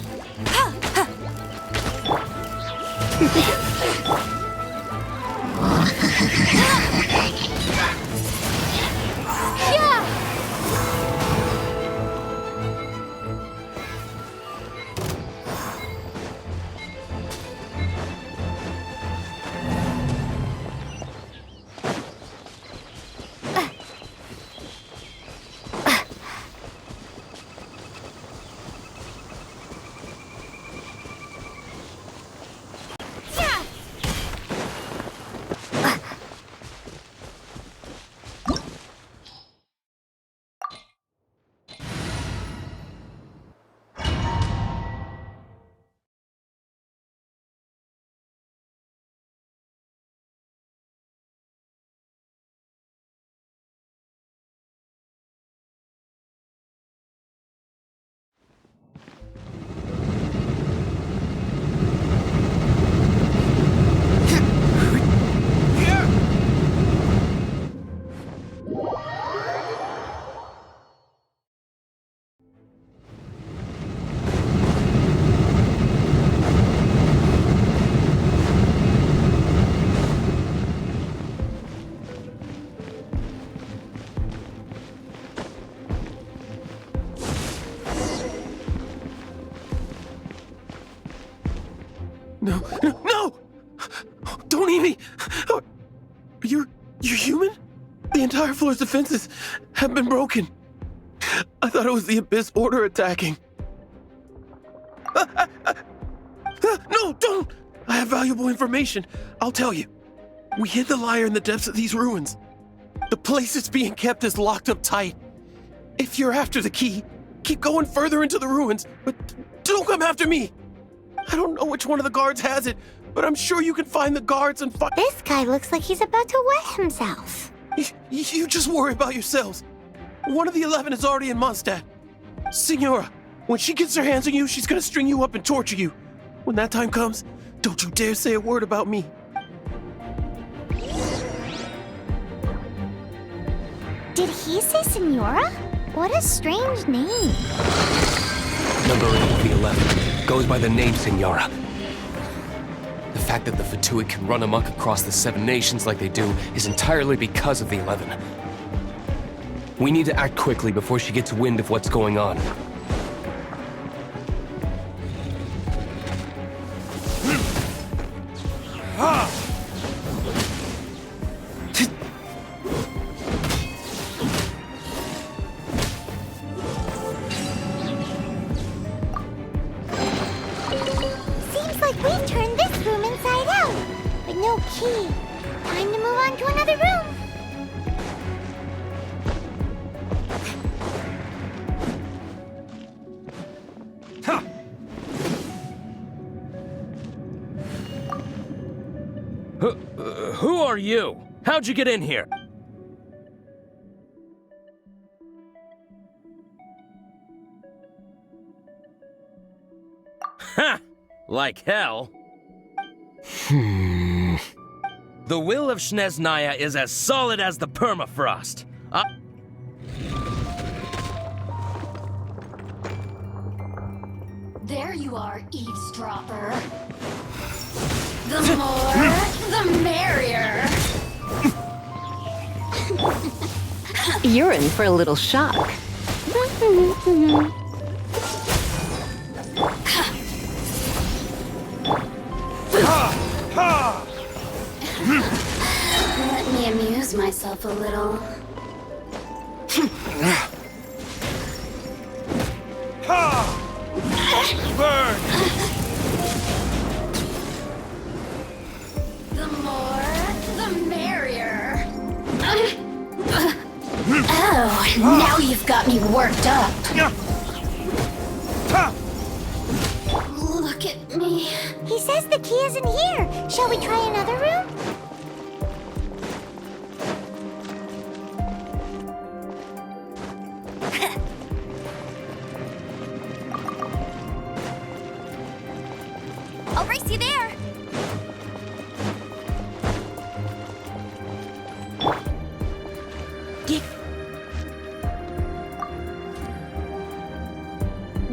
No, no, no! Don't eat me! You're human? The entire floor's defenses have been broken. I thought it was the Abyss Order attacking. No, don't! I have valuable information. I'll tell you. We hid the lyre in the depths of these ruins. The place it's being kept is locked up tight. If you're after the key, keep going further into the ruins, but don't come after me. I don't know which one of the guards has it, but I'm sure you can find the guards and find... This guy looks like he's about to wet himself. You just worry about yourselves. One of the 11 is already in Mondstadt. Signora, when she gets her hands on you, she's gonna string you up and torture you. When that time comes, don't you dare say a word about me. Did he say Signora? What a strange name. Number 8 of the 11 goes by the name Signora. The fact that the Fatuit can run amok across the 7 nations like they do is entirely because of the 11. We need to act quickly before she gets wind of what's going on. Seems like we've turned this room inside out, but no key. Time to move on to another room. Who are you? How'd you get in here? Ha! Like hell. The will of Snezhnaya is as solid as the permafrost. There you are, eavesdropper. The more, the merrier. You're in for a little shock. Let me amuse myself a little. Burn! The more, the merrier. Oh, now you've got me worked up. Look at me. He says the key isn't here. Shall we try another room? I'll race you there.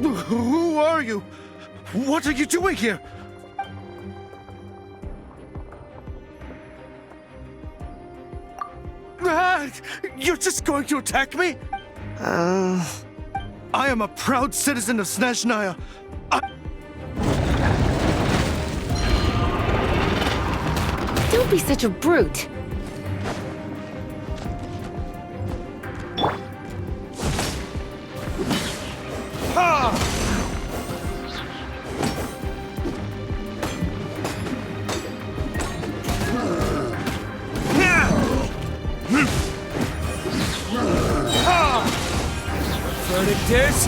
Who are you? What are you doing here? You're just going to attack me? I am a proud citizen of Snezhnaya. Don't be such a brute. Verdict is...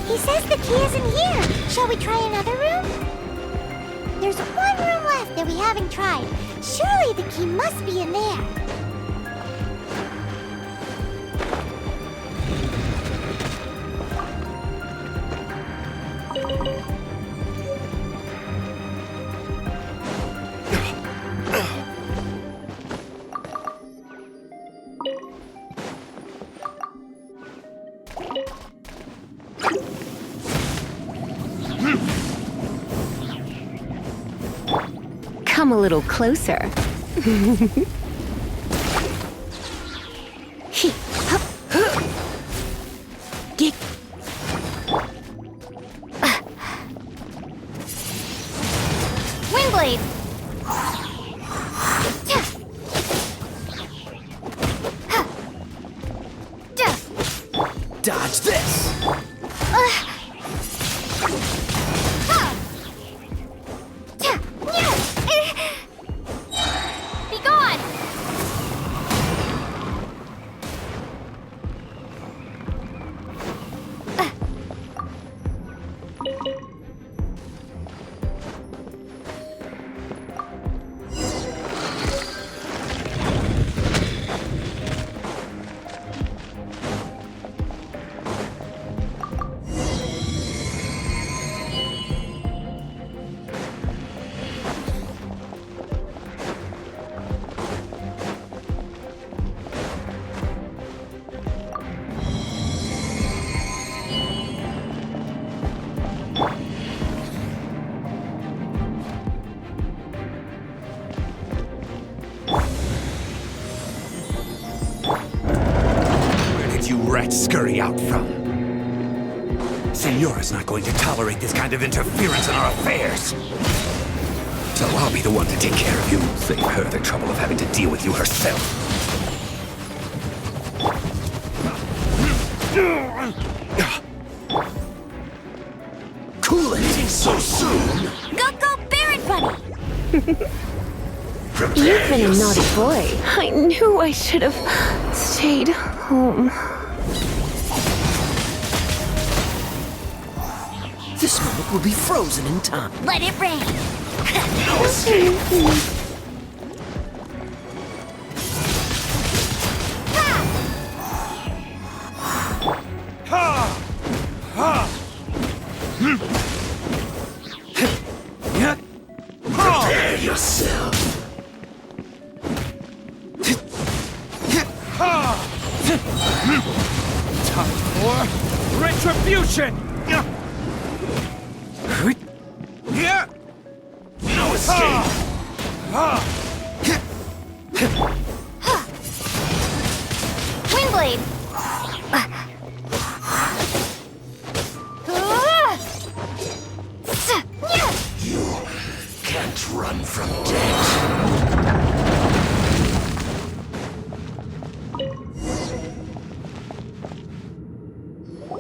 He says the key isn't here. Shall we try another room? There's one room left that we haven't tried. Surely the key must be in there. Come a little closer. Windblade! Dodge this! Be gone! Where did you rats scurry out from? Senora's not going to tolerate this kind of interference in our affairs. So I'll be the one to take care of you. Save her the trouble of having to deal with you herself. Cool it so soon. Go, Barret Bunny! You've been a naughty boy. I knew I should have stayed home. This moment will be frozen in time. Let it rain! No escape. Prepare yourself. Time for retribution. No escape. Windblade! You can't run from death.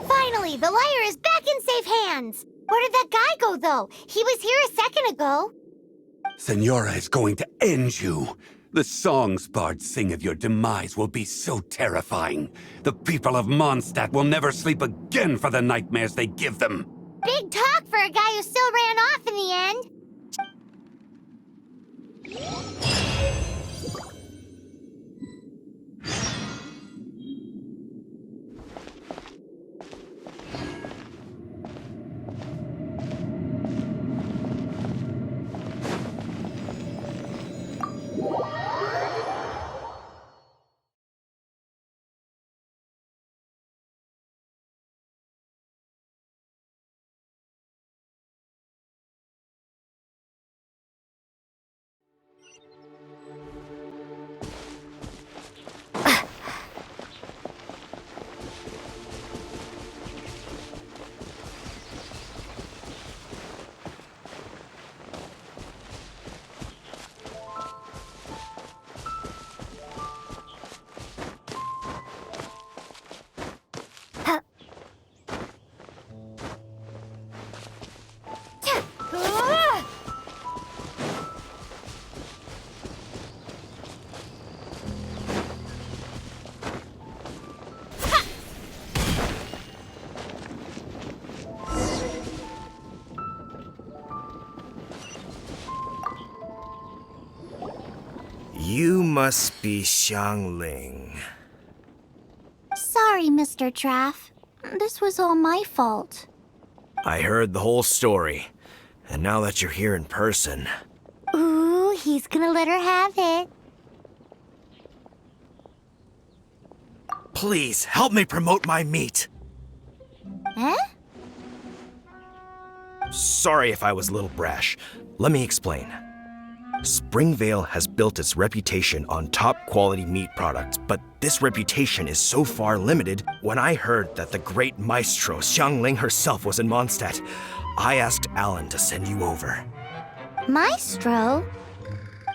Finally, the lyre is back in safe hands! Where did that guy go, though? He was here a second ago. Senora is going to end you. The songs bards sing of your demise will be so terrifying. The people of Mondstadt will never sleep again for the nightmares they give them. Big talk for a guy who still ran off in the end. You must be Xiangling. Sorry, Mr. Traff. This was all my fault. I heard the whole story, and now that you're here in person... Ooh, he's gonna let her have it. Please, help me promote my meat! Huh? Sorry if I was a little brash. Let me explain. Springvale has built its reputation on top-quality meat products, but this reputation is so far limited. When I heard that the great maestro Xiangling herself was in Mondstadt, I asked Alan to send you over. Maestro?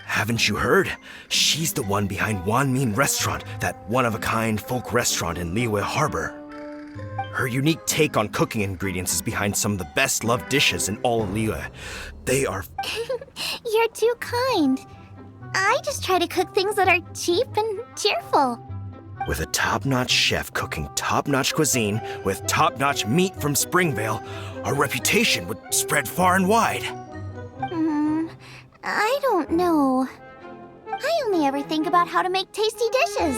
Haven't you heard? She's the one behind Wanmin Restaurant, that one-of-a-kind folk restaurant in Liyue Harbor. Her unique take on cooking ingredients is behind some of the best-loved dishes in all of Liyue. They are... You're too kind. I just try to cook things that are cheap and cheerful. With a top-notch chef cooking top-notch cuisine with top-notch meat from Springvale, our reputation would spread far and wide. I don't know. I only ever think about how to make tasty dishes.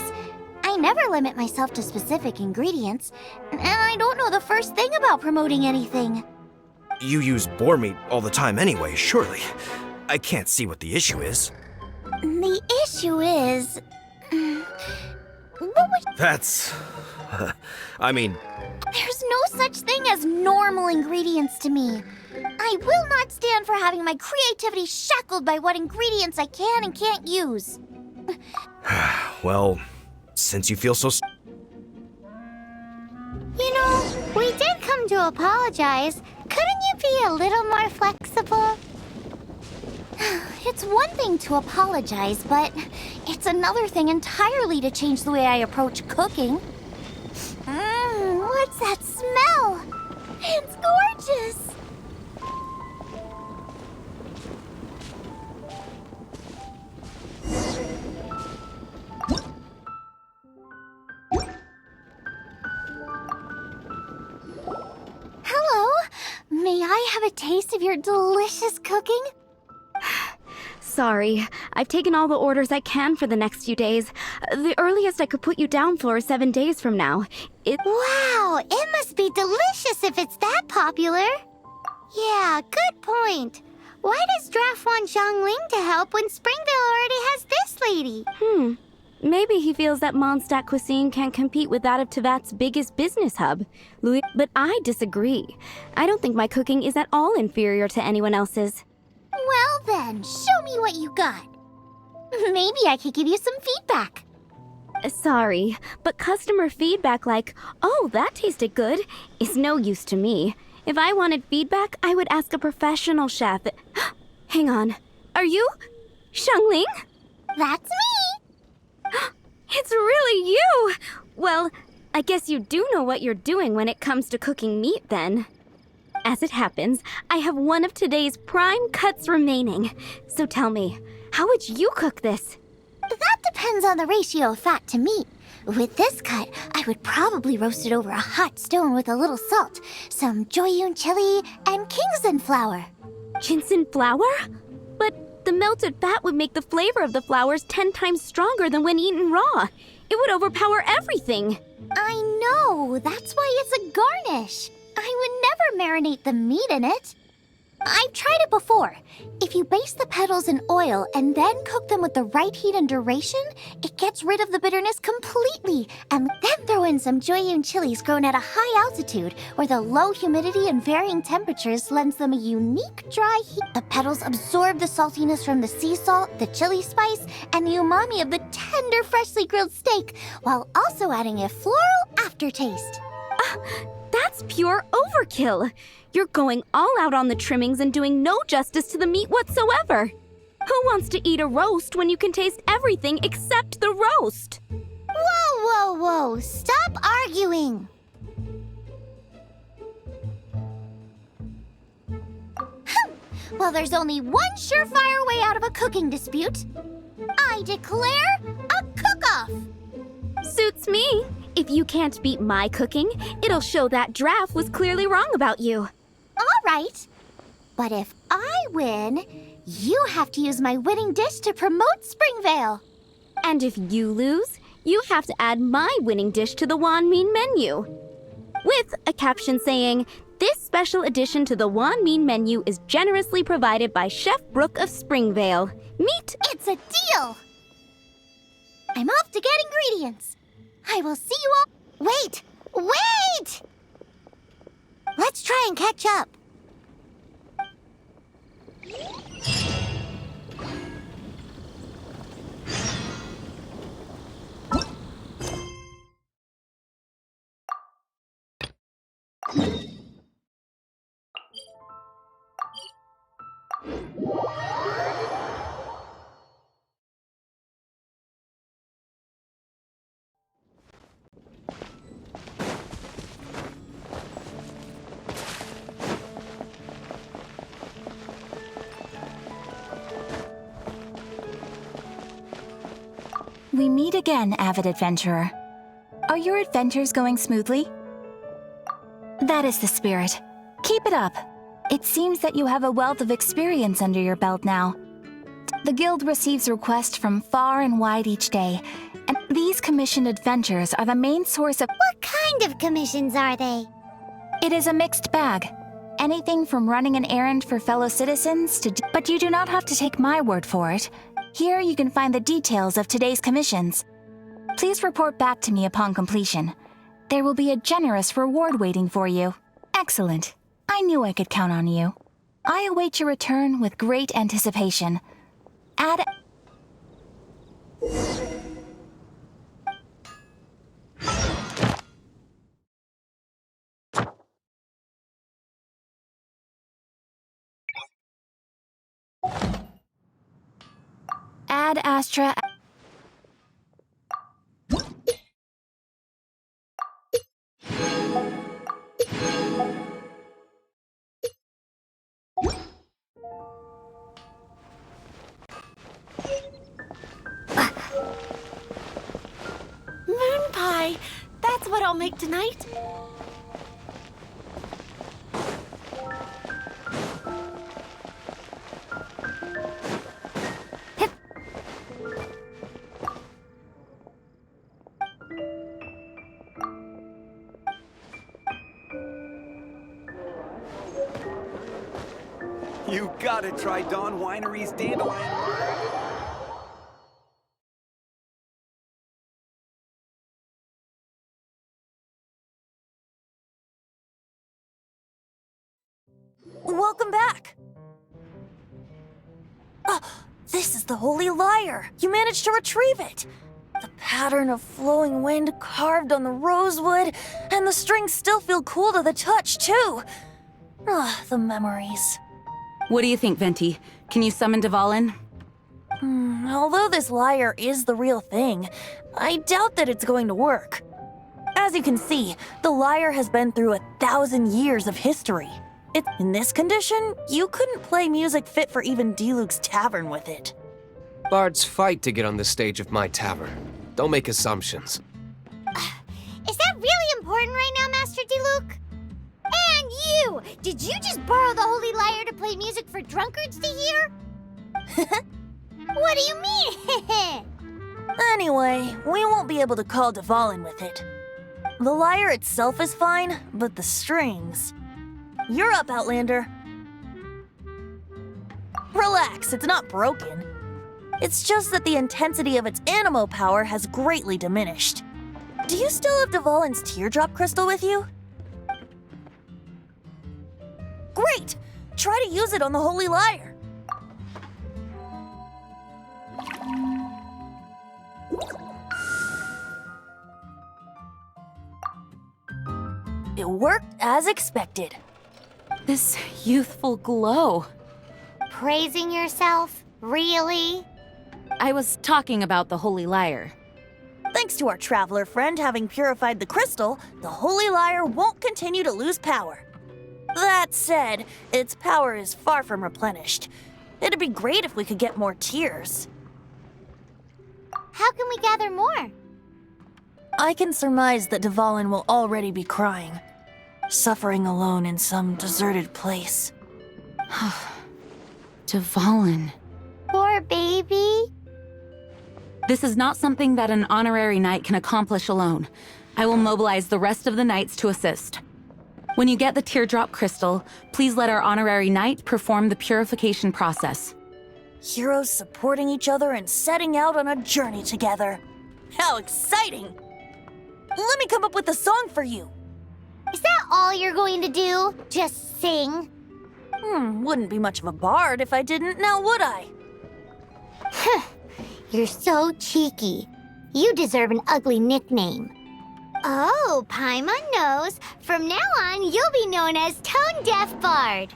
I never limit myself to specific ingredients, and I don't know the first thing about promoting anything. You use boar meat all the time anyway, surely. I can't see what the issue is. The issue is... What would... That's... I mean... There's no such thing as normal ingredients to me. I will not stand for having my creativity shackled by what ingredients I can and can't use. Well, since you feel so... You know, we did come to apologize. Couldn't you be a little more flexible? It's one thing to apologize, but it's another thing entirely to change the way I approach cooking. What's that smell? It's gorgeous! Hello? May I have a taste of your delicious cooking? Sorry, I've taken all the orders I can for the next few days. The earliest I could put you down for is 7 days from now. Wow, it must be delicious if it's that popular. Yeah, good point. Why does Draft want Xiangling to help when Springvale already has this lady? Maybe he feels that Mondstadt cuisine can't compete with that of Tevat's biggest business hub. But I disagree. I don't think my cooking is at all inferior to anyone else's. Well then, show me what you got. Maybe I could give you some feedback. Sorry, but customer feedback like, "Oh, that tasted good," is no use to me. If I wanted feedback, I would ask a professional chef. Hang on. Are you Xiangling? That's me! It's really you! Well, I guess you do know what you're doing when it comes to cooking meat, then. As it happens, I have one of today's prime cuts remaining. So tell me, how would you cook this? That depends on the ratio of fat to meat. With this cut, I would probably roast it over a hot stone with a little salt, some Joyun chili, and Kingston flour. Ginseng flour? But the melted fat would make the flavor of the flowers 10 times stronger than when eaten raw. It would overpower everything. I know, that's why it's a garnish. I would never marinate the meat in it. I've tried it before. If you baste the petals in oil and then cook them with the right heat and duration, it gets rid of the bitterness completely. And then throw in some Joyun chilies grown at a high altitude, where the low humidity and varying temperatures lends them a unique dry heat. The petals absorb the saltiness from the sea salt, the chili spice, and the umami of the tender, freshly grilled steak, while also adding a floral aftertaste. That's pure overkill. You're going all out on the trimmings and doing no justice to the meat whatsoever. Who wants to eat a roast when you can taste everything except the roast? Whoa, whoa, whoa! Stop arguing! Well, there's only one surefire way out of a cooking dispute. I declare a cook-off! Suits me. If you can't beat my cooking, it'll show that Draft was clearly wrong about you. All right. But if I win, you have to use my winning dish to promote Springvale. And if you lose, you have to add my winning dish to the Wanmin menu. With a caption saying, "This special addition to the Wanmin menu is generously provided by Chef Brooke of Springvale. Meet..." It's a deal! I'm off to get ingredients. I will see you all... Wait! Wait! Let's try and catch up. We meet again, avid adventurer. Are your adventures going smoothly? That is the spirit. Keep it up. It seems that you have a wealth of experience under your belt now. The guild receives requests from far and wide each day, and these commissioned adventures are the main source of— What kind of commissions are they? It is a mixed bag. Anything from running an errand for fellow citizens to— But you do not have to take my word for it. Here you can find the details of today's commissions. Please report back to me upon completion. There will be a generous reward waiting for you. Excellent. I knew I could count on you. I await your return with great anticipation. Ad Astra. Moon pie! That's what I'll make tonight. You gotta try Dawn Winery's dandelion. Welcome back! This is the Holy Lyre! You managed to retrieve it! The pattern of flowing wind carved on the rosewood, and the strings still feel cool to the touch, too! The memories. What do you think, Venti? Can you summon Dvalin? Although this lyre is the real thing, I doubt that it's going to work. As you can see, the lyre has been through 1,000 years of history. In this condition, you couldn't play music fit for even D-Luke's tavern with it. Bards fight to get on the stage of my tavern. Don't make assumptions. Is that really important right now, Master D-Luke? And you! Did you just borrow the Holy Lyre to play music for drunkards to hear? What do you mean? Anyway, we won't be able to call Dvalin with it. The lyre itself is fine, but the strings... You're up, Outlander. Relax, it's not broken. It's just that the intensity of its animo power has greatly diminished. Do you still have Dvalin's teardrop crystal with you? Great! Try to use it on the Holy Lyre. It worked as expected. This youthful glow. Praising yourself? Really? I was talking about the Holy Lyre. Thanks to our traveler friend having purified the crystal, the Holy Lyre won't continue to lose power. That said, its power is far from replenished. It'd be great if we could get more tears. How can we gather more? I can surmise that Dvalin will already be crying, suffering alone in some deserted place. Dvalin. Poor baby. This is not something that an honorary knight can accomplish alone. I will mobilize the rest of the knights to assist. When you get the teardrop crystal, please let our honorary knight perform the purification process. Heroes supporting each other and setting out on a journey together. How exciting! Let me come up with a song for you. Is that all you're going to do? Just sing? Wouldn't be much of a bard if I didn't, now would I? You're so cheeky. You deserve an ugly nickname. Oh, Paimon knows. From now on, you'll be known as Tone Deaf Bard.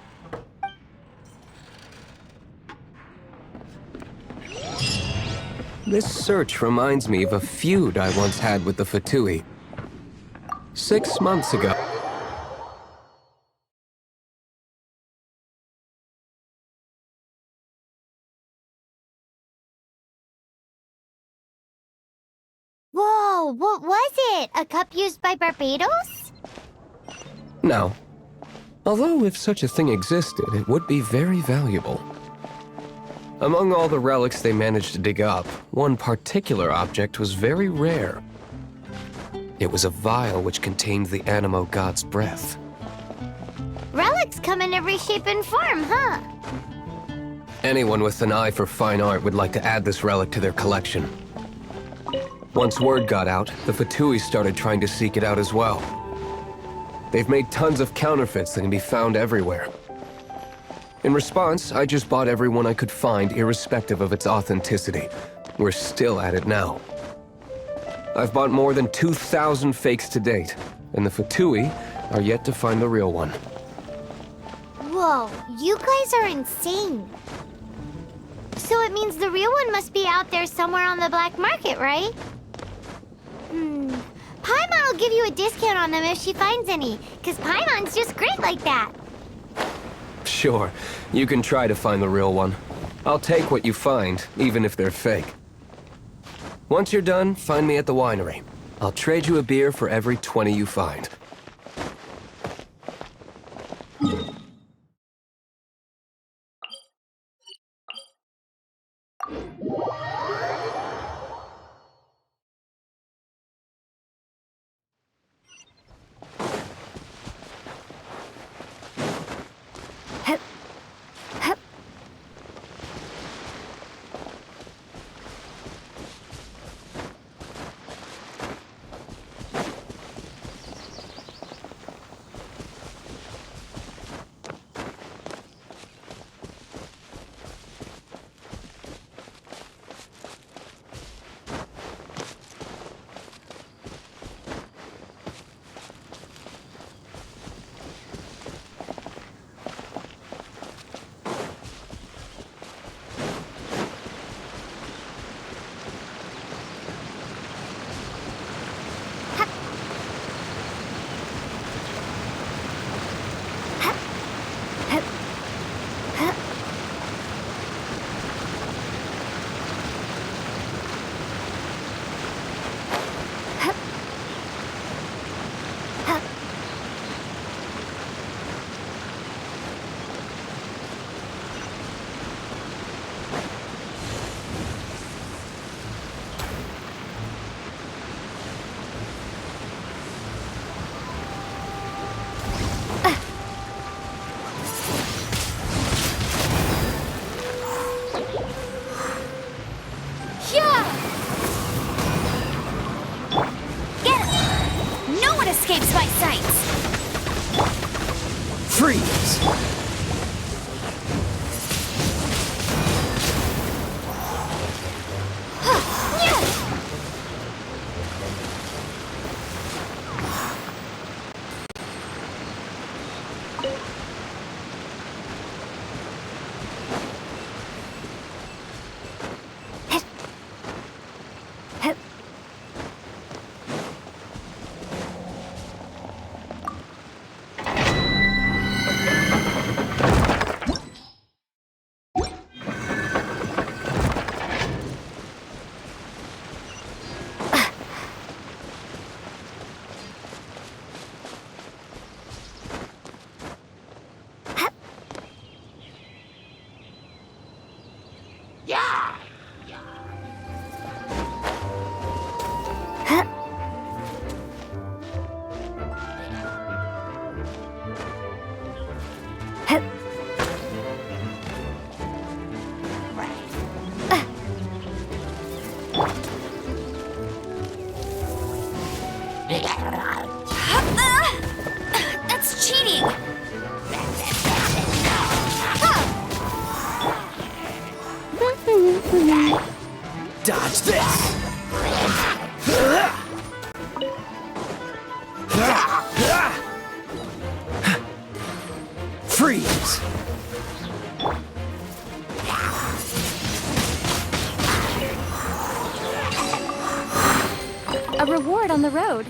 This search reminds me of a feud I once had with the Fatui. 6 months ago. Whoa, what was it? A cup used by Barbados? No. Although if such a thing existed, it would be very valuable. Among all the relics they managed to dig up, one particular object was very rare. It was a vial which contained the Animo god's breath. Relics come in every shape and form, huh? Anyone with an eye for fine art would like to add this relic to their collection. Once word got out, the Fatui started trying to seek it out as well. They've made tons of counterfeits that can be found everywhere. In response, I just bought every one I could find, irrespective of its authenticity. We're still at it now. I've bought more than 2,000 fakes to date, and the Fatui are yet to find the real one. Whoa, you guys are insane. So it means the real one must be out there somewhere on the black market, right? Paimon will give you a discount on them if she finds any, because Paimon's just great like that. Sure, you can try to find the real one. I'll take what you find, even if they're fake. Once you're done, find me at the winery. I'll trade you a beer for every 20 you find. Escapes my sights! Freeze! That's cheating! Dodge this! Freeze! a reward on the road.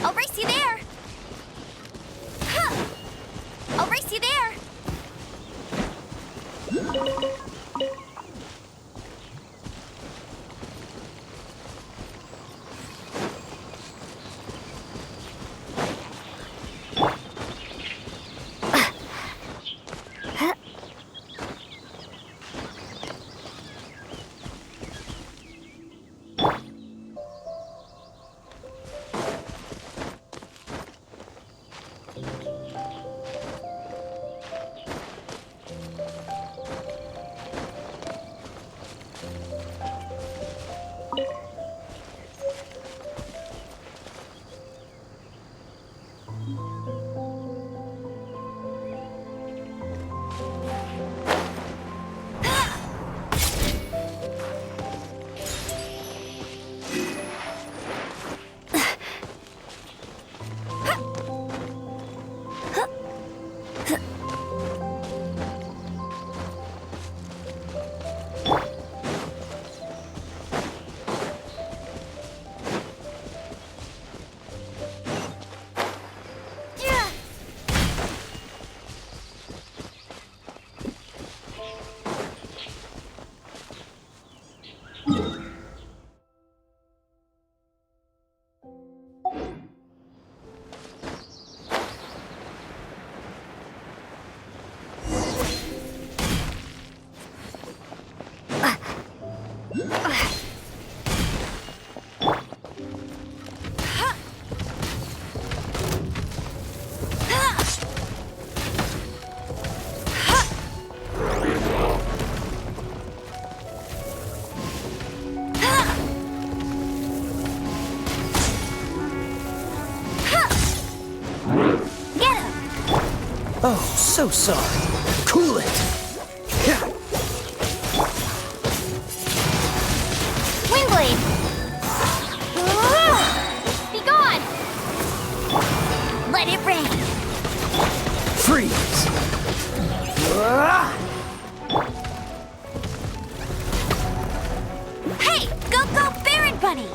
I'll race you there. Huh. I'll race you there. Oh, so sorry. Cool it. Windblade! Be gone! Let it rain. Freeze. Hey, go, Baron Bunny.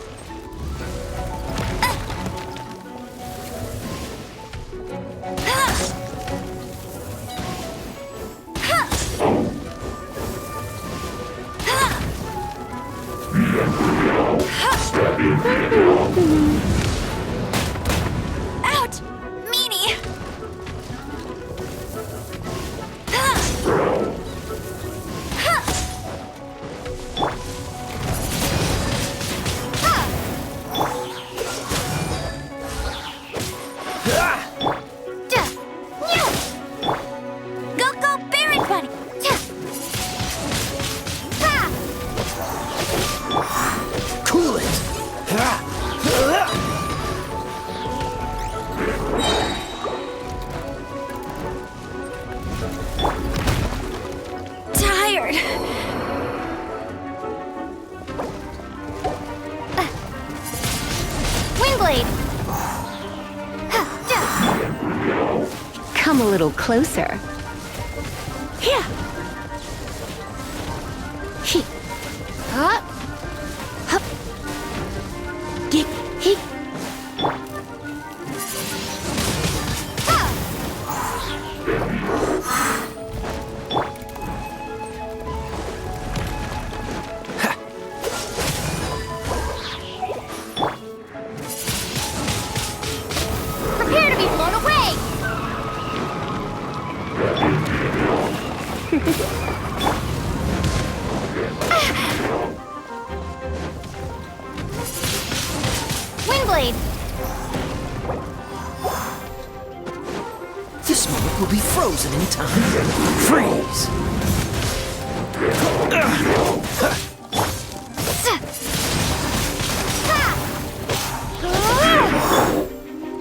Ouch! Meanie! Go, Baron Bunny! Cool it. Tired. Windblade! Come a little closer. Here! He. Up. Hup. Get. He. Prepare to be blown away! Windblade! This moment will be frozen in time. Freeze.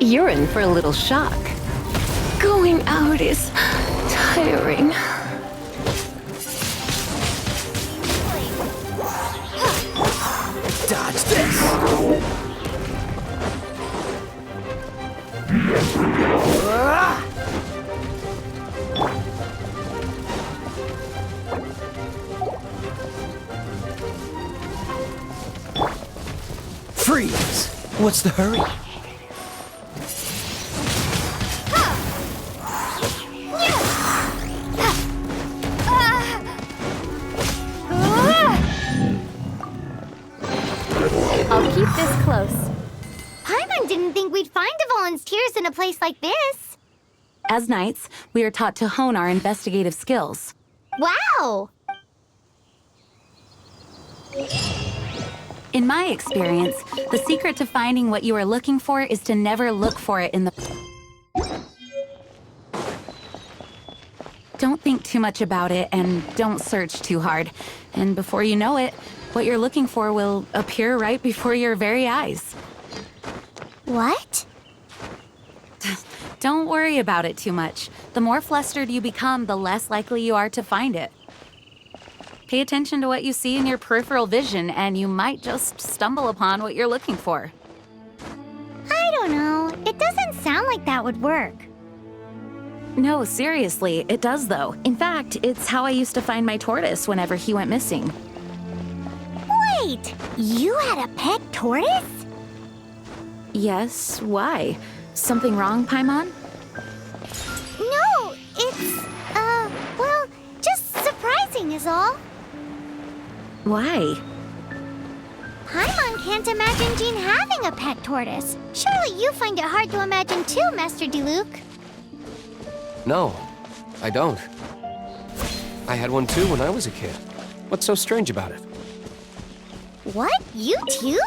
You're in for a little shock. Going out is tiring. Dodge this! Freeze! What's the hurry? I'll keep this close. Paimon didn't think we'd find the volunteers in a place like this. As knights, we are taught to hone our investigative skills. Wow! In my experience, the secret to finding what you are looking for is to never look for it in the... Don't think too much about it and don't search too hard. And before you know it, what you're looking for will appear right before your very eyes. What? Don't worry about it too much. The more flustered you become, the less likely you are to find it. Pay attention to what you see in your peripheral vision, and you might just stumble upon what you're looking for. I don't know. It doesn't sound like that would work. No, seriously, it does though. In fact, it's how I used to find my tortoise whenever he went missing. Wait! You had a pet tortoise? Yes, why? Something wrong, Paimon? No, it's, well, just surprising is all. Why? Paimon can't imagine Jean having a pet tortoise. Surely you find it hard to imagine too, Master Diluc. No, I don't. I had one too when I was a kid. What's so strange about it? What? You too?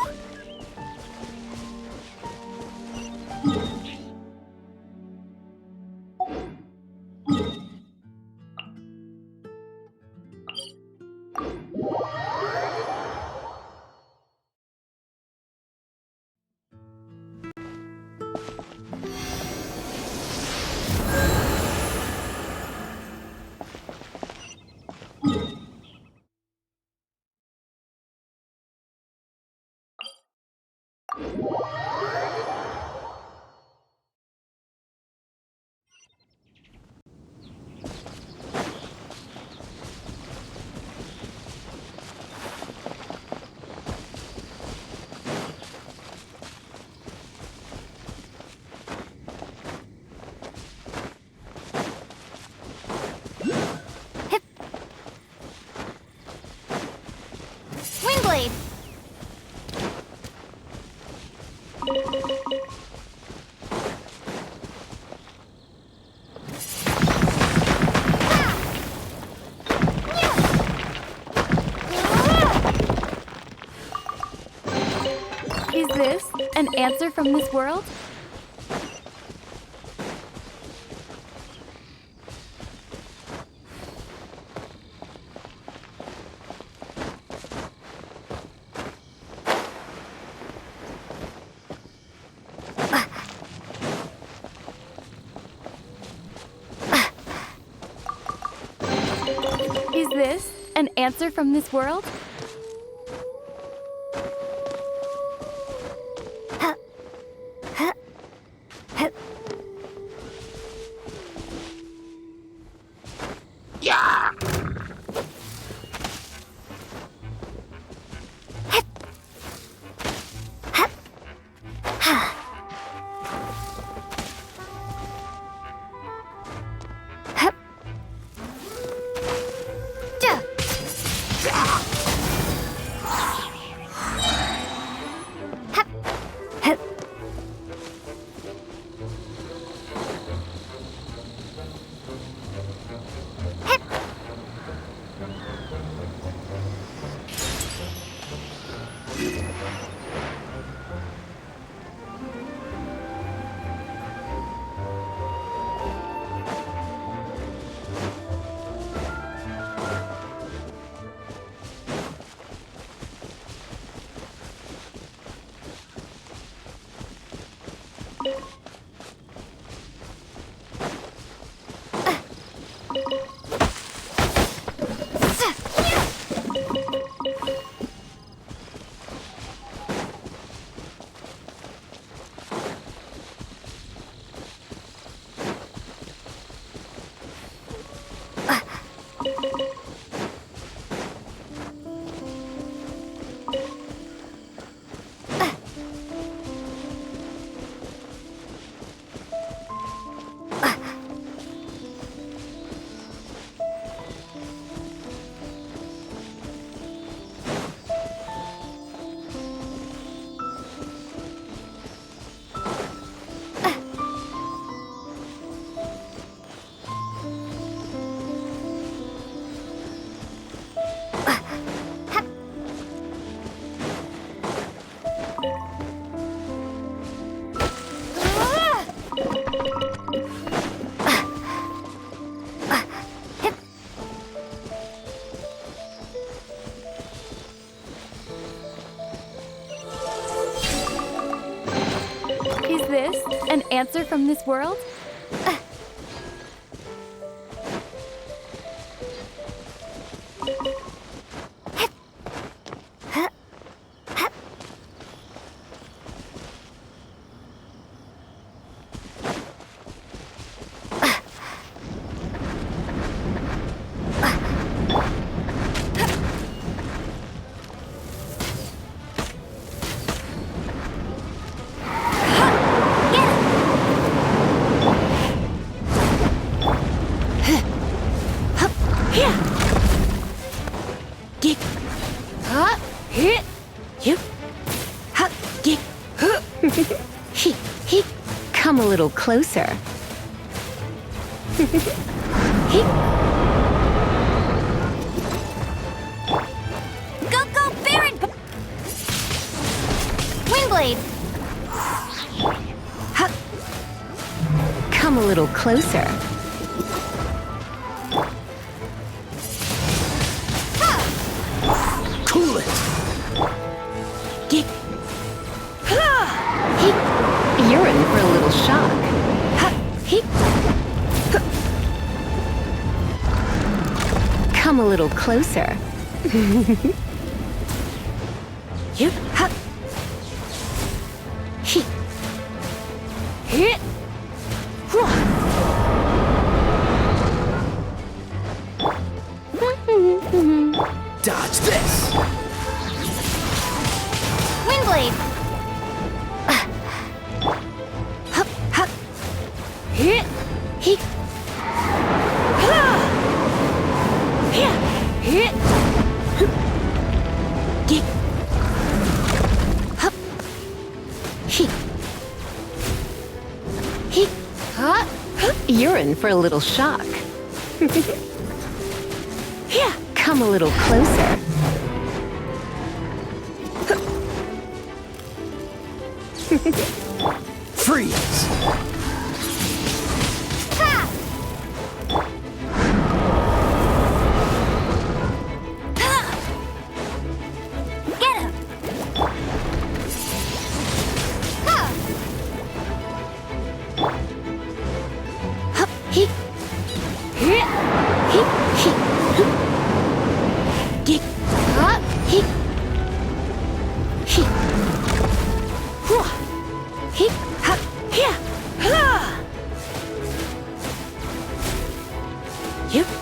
Wingblade! Is this an answer from this world? Is this an answer from this world? answer from this world? Come a little closer. Go, Baron! Windblade! Come a little closer. Cool it! You're in for a little shock. Come a little closer. Dodge this! Windblade! You're in for a little shock. Come a little closer. Freeze! Get him!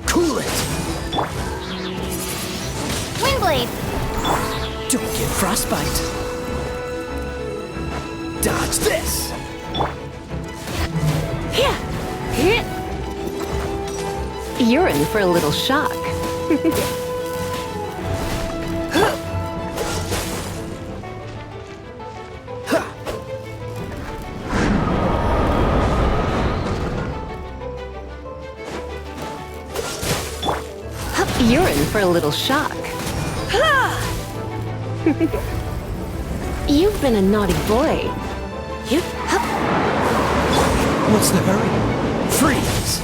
Cool it! Windblade! Don't get frostbite. Dodge this! You're in for a little shock. You're in for a little shock. You've been a naughty boy. What's the hurry? Freeze!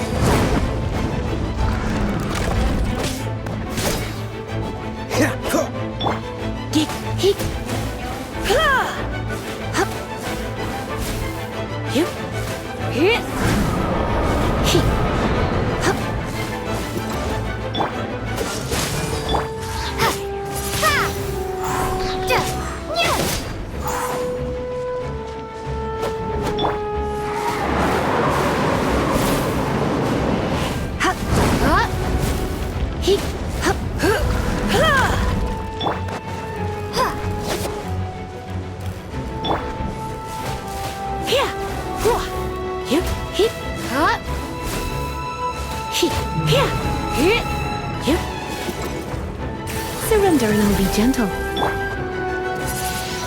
Surrender and I'll be gentle.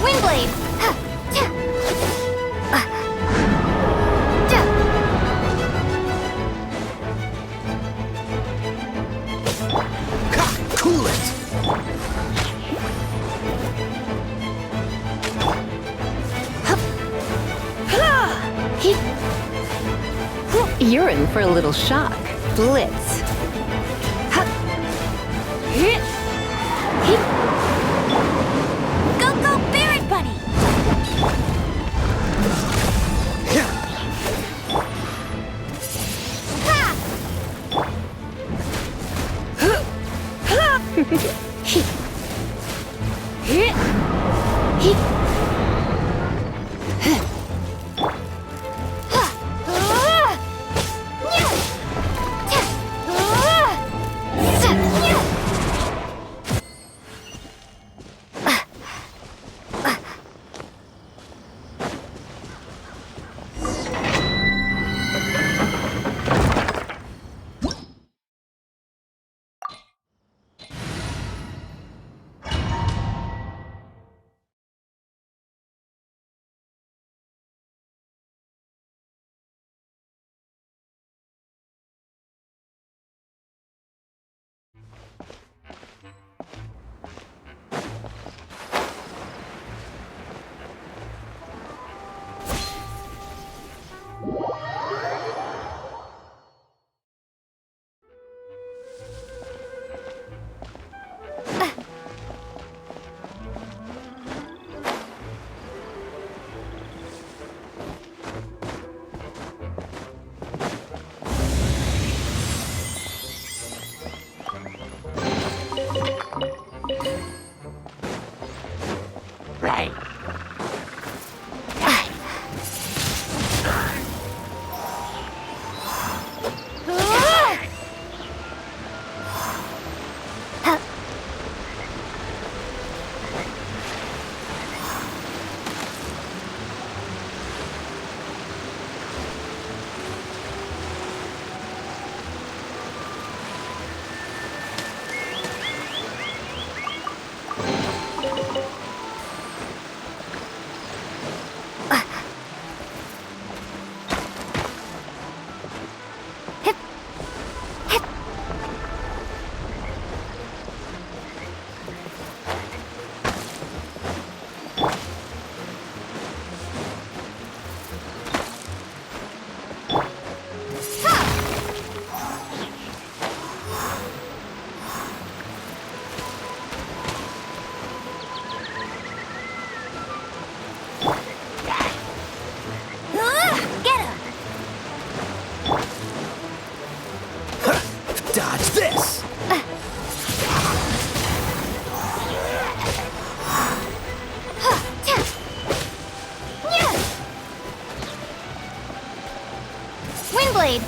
Windblade! Cool it! You're in for a little shock. Blitz. Dodge this! Windblade!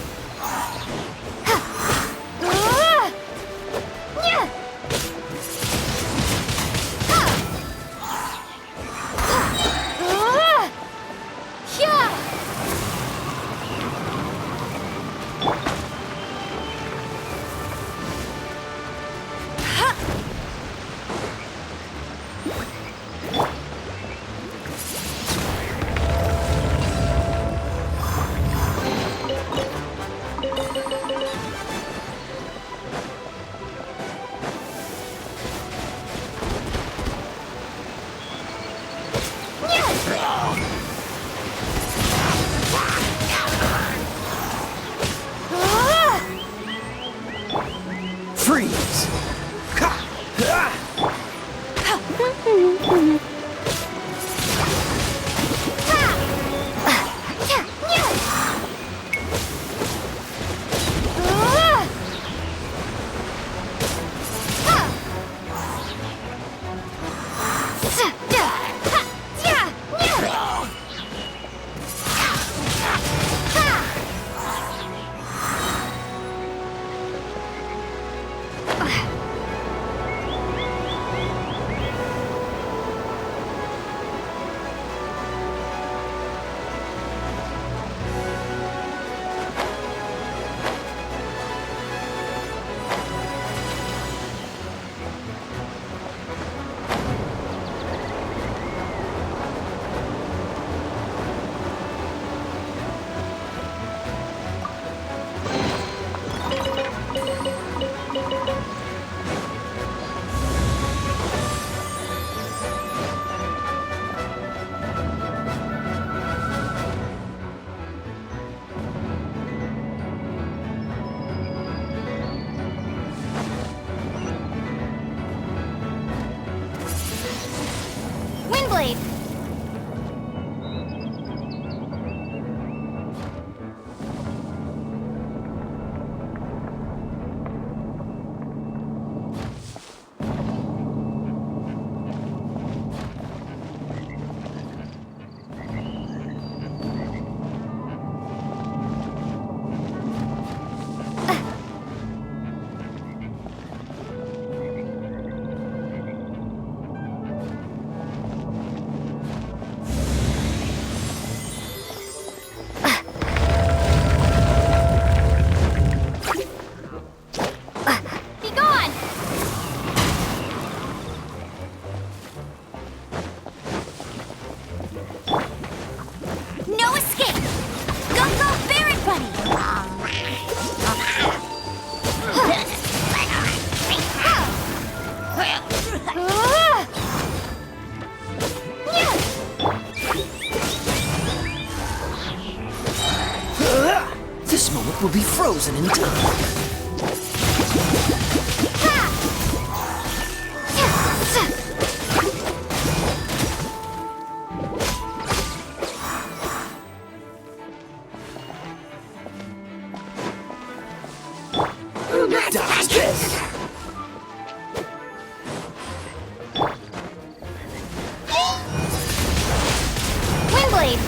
Freeze! Windblade! will be frozen in time. Dodge this! Windblade!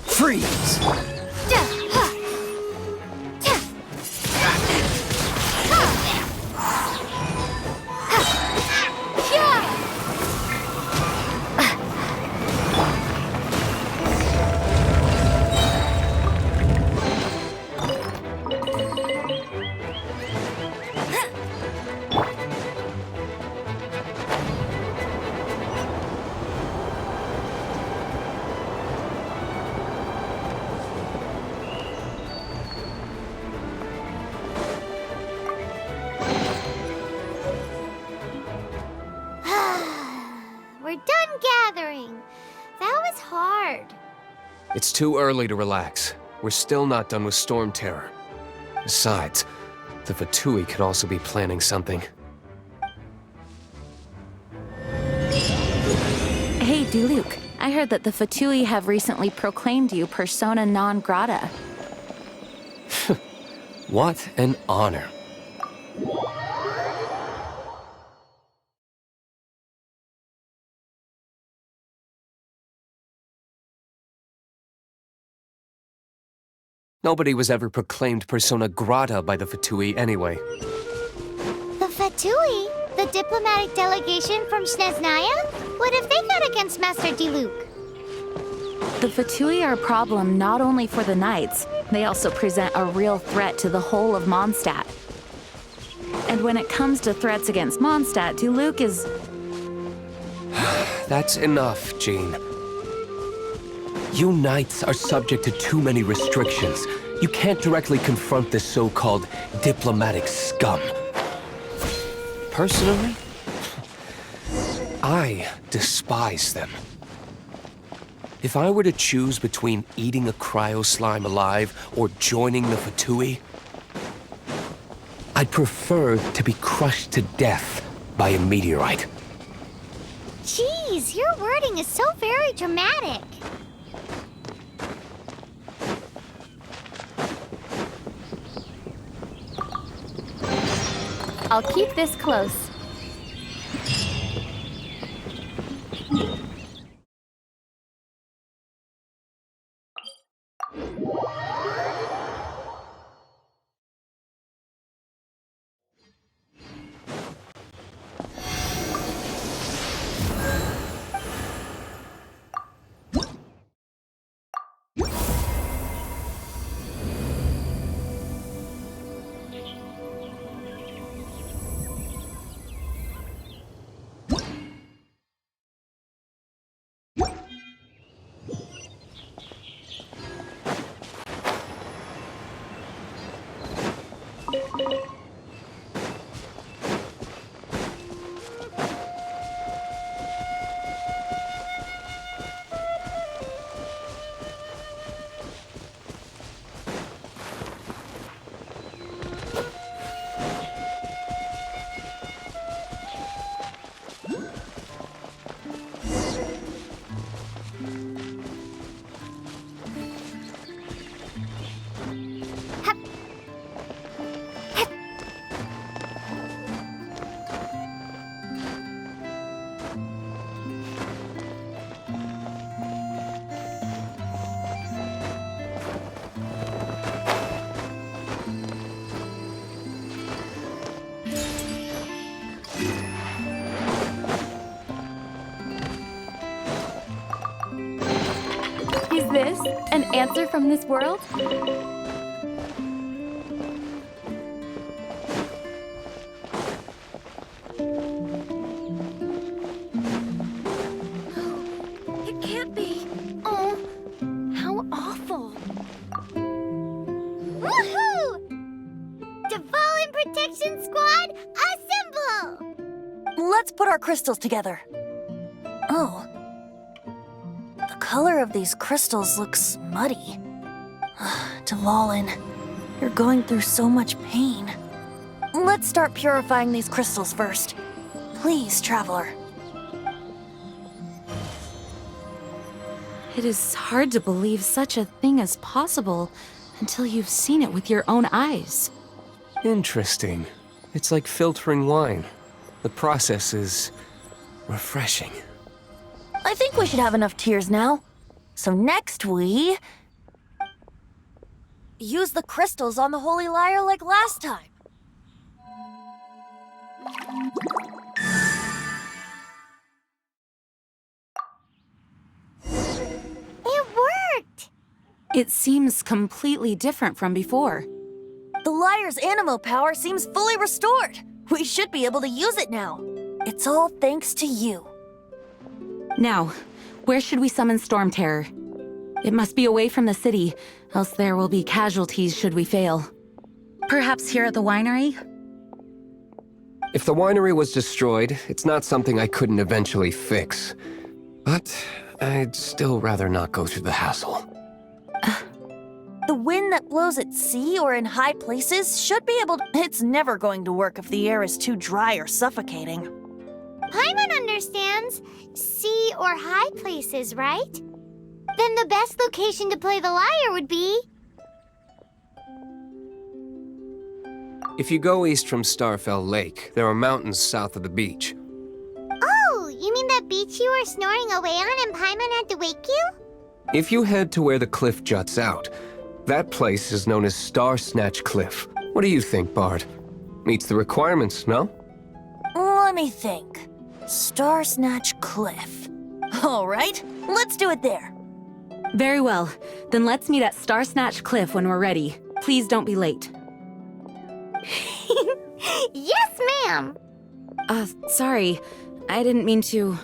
Freeze! We're done gathering. That was hard. It's too early to relax. We're still not done with Storm Terror. Besides, the Fatui could also be planning something. Hey, Diluc. I heard that the Fatui have recently proclaimed you persona non grata. What an honor. Nobody was ever proclaimed persona grata by the Fatui anyway. The Fatui? The diplomatic delegation from Snezhnaya? What have they got against Master Diluc? The Fatui are a problem not only for the Knights, they also present a real threat to the whole of Mondstadt. And when it comes to threats against Mondstadt, Diluc is... That's enough, Jean. You Knights are subject to too many restrictions. You can't directly confront this so-called diplomatic scum. Personally, I despise them. If I were to choose between eating a cryo slime alive or joining the Fatui, I'd prefer to be crushed to death by a meteorite. Jeez, your wording is so very dramatic. I'll keep this close. Is this an answer from this world? It can't be. Oh, how awful. Woohoo! Dvalin Protection Squad, assemble! Let's put our crystals together. Oh. The color of these crystals looks muddy. Dvalin, you're going through so much pain. Let's start purifying these crystals first. Please, Traveler. It is hard to believe such a thing is possible until you've seen it with your own eyes. Interesting. It's like filtering wine. The process is refreshing. I think we should have enough tears now. So next we... use the crystals on the Holy Lyre like last time. It worked! It seems completely different from before. The Lyre's animo power seems fully restored. We should be able to use it now. It's all thanks to you. Now, where should we summon Storm Terror? It must be away from the city, else there will be casualties should we fail. Perhaps here at the winery? If the winery was destroyed, it's not something I couldn't eventually fix. But I'd still rather not go through the hassle. The wind that blows at sea or in high places should be able to... It's never going to work if the air is too dry or suffocating. Paimon understands sea or high places, right? Then the best location to play the lyre would be... If you go east from Starfell Lake, there are mountains south of the beach. Oh, you mean that beach you were snoring away on and Paimon had to wake you? If you head to where the cliff juts out, that place is known as Star Snatch Cliff. What do you think, Bard? Meets the requirements, no? Let me think. Star Snatch Cliff. All right, let's do it there. Very well. Then let's meet at Star Snatch Cliff when we're ready. Please don't be late. Yes, ma'am! Sorry. I didn't mean to...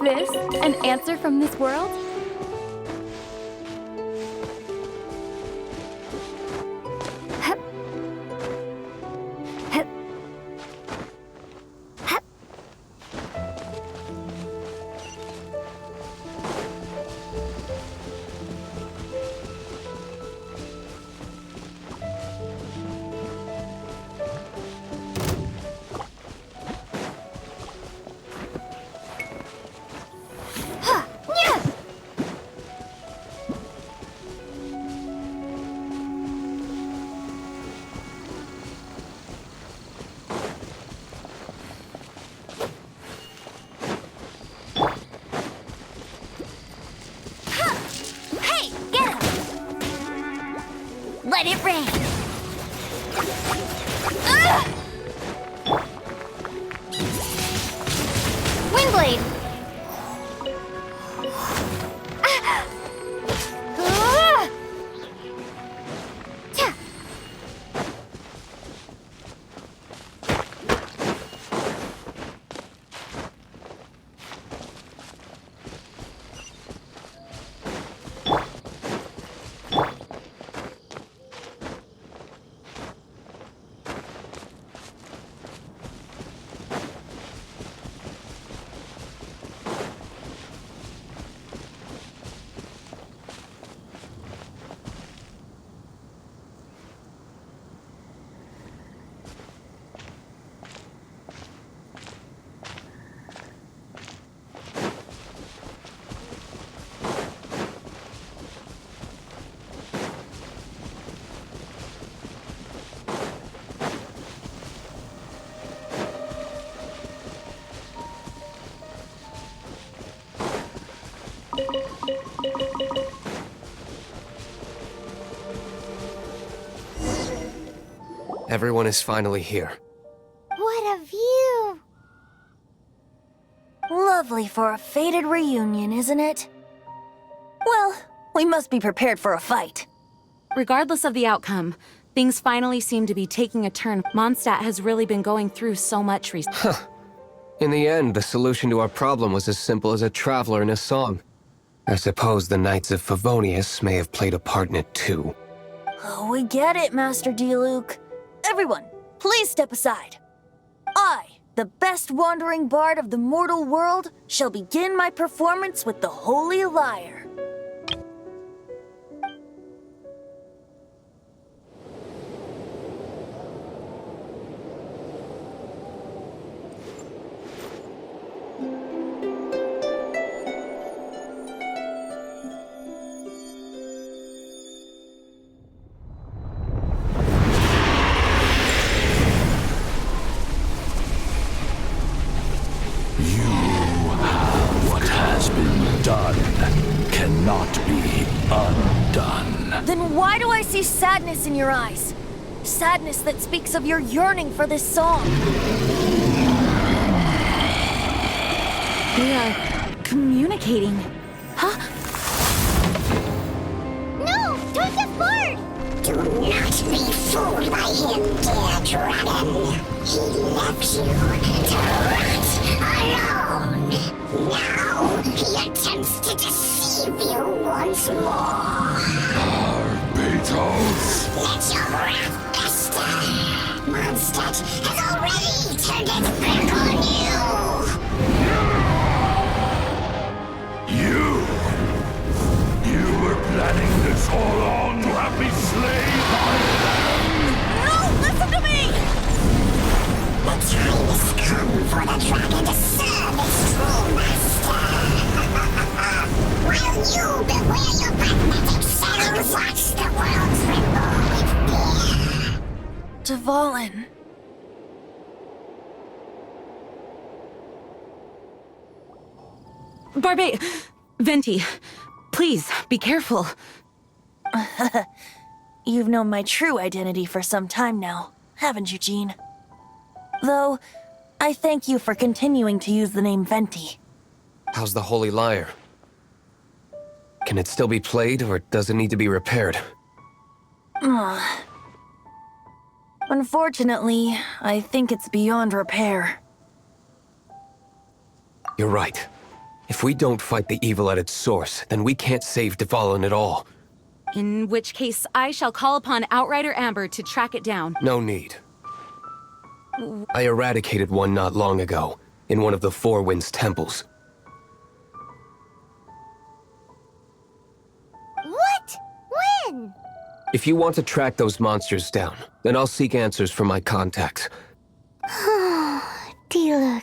this an answer from this world? Let it rain! Windblade! Everyone is finally here. What a view! Lovely for a fated reunion, isn't it? Well, we must be prepared for a fight. Regardless of the outcome, things finally seem to be taking a turn. Mondstadt has really been going through so much recently. In the end, the solution to our problem was as simple as a traveler in a song. I suppose the Knights of Favonius may have played a part in it too. Oh, we get it, Master D-Luke. Everyone, please step aside. I, the best wandering bard of the mortal world, shall begin my performance with the Holy Lyre. Cannot be undone. Then why do I see sadness in your eyes? Sadness that speaks of your yearning for this song. We are communicating. Huh? No! Don't get bored! Do not be fooled by him, dear dragon. He left you to rot alone. Now he attempts to deceive you once more. Barbatos! Let your wrath fester. Mondstadt has already turned its back on You! You were planning this all along to have me slain by them! No! Listen to me! The time has come for the dragon to serve its true master. While you beware your magnetic shadows, watch the world tremble with fear. Dvalin. Venti, please, be careful. You've known my true identity for some time now, haven't you, Jean? Though, I thank you for continuing to use the name Venti. How's the Holy Lyre? Can it still be played, or does it need to be repaired? Unfortunately, I think it's beyond repair. You're right. If we don't fight the evil at its source, then we can't save Dvalin at all. In which case, I shall call upon Outrider Amber to track it down. No need. I eradicated one not long ago, in one of the Four Winds temples. What? When? If you want to track those monsters down, then I'll seek answers from my contacts. Diluc.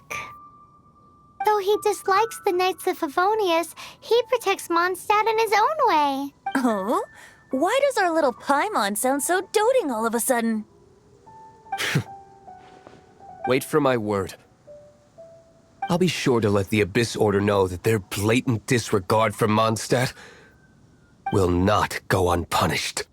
Though he dislikes the Knights of Favonius, he protects Mondstadt in his own way. Oh? Why does our little Paimon sound so doting all of a sudden? Wait for my word. I'll be sure to let the Abyss Order know that their blatant disregard for Mondstadt will not go unpunished.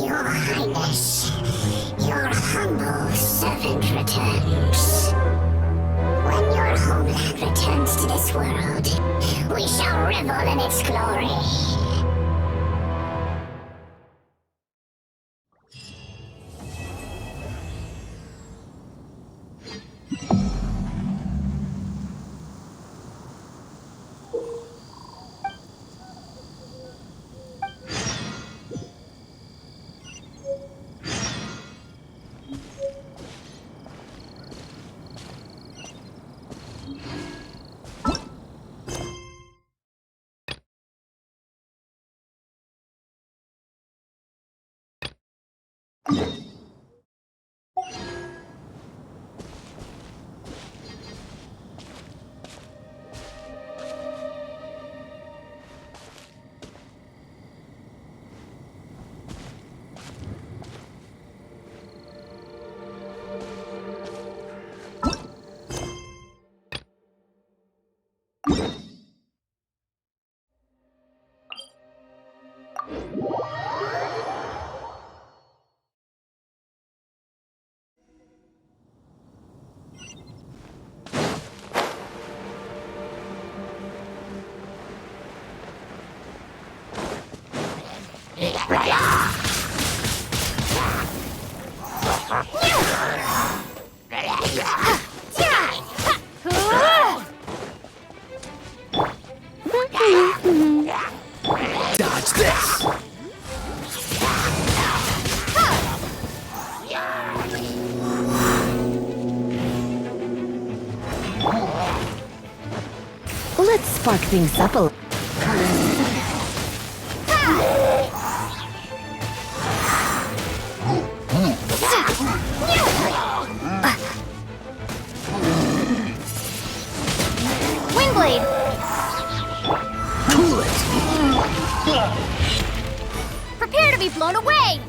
Your Highness, your humble servant returns. When your homeland returns to this world, we shall revel in its glory. Dodge this! Let's spark things up a little. Windblade! Cool it! Prepare to be blown away!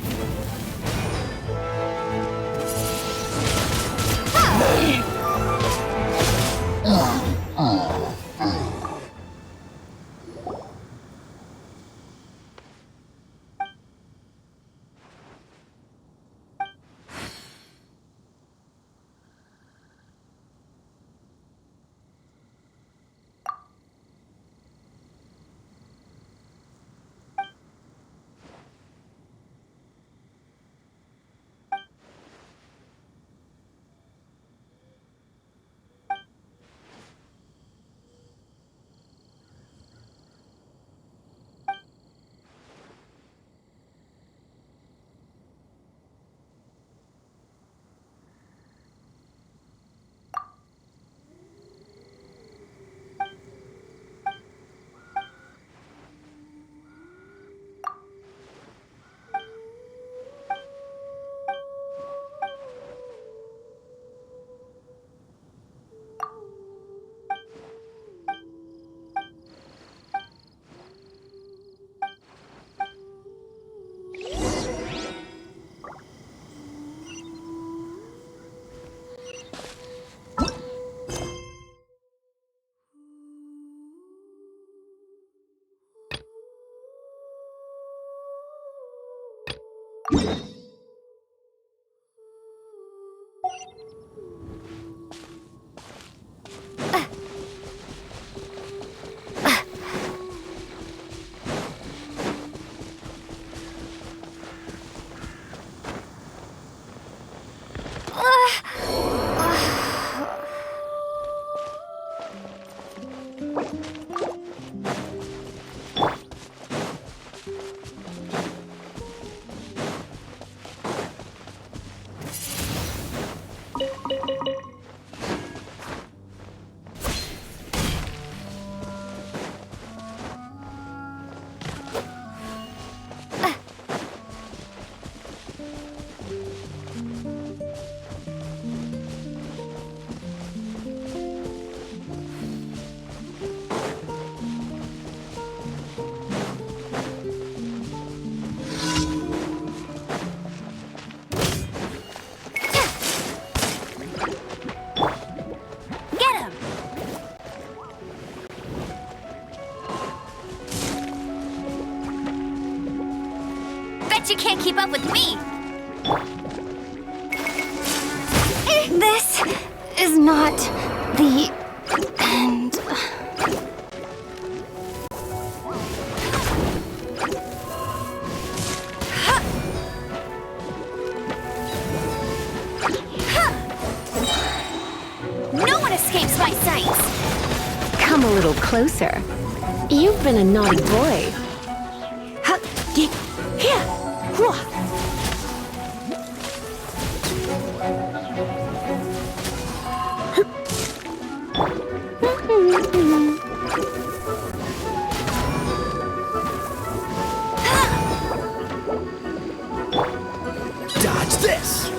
You can't keep up with me! This is not the end. No one escapes my sights! Come a little closer. You've been a naughty boy. Dodge this!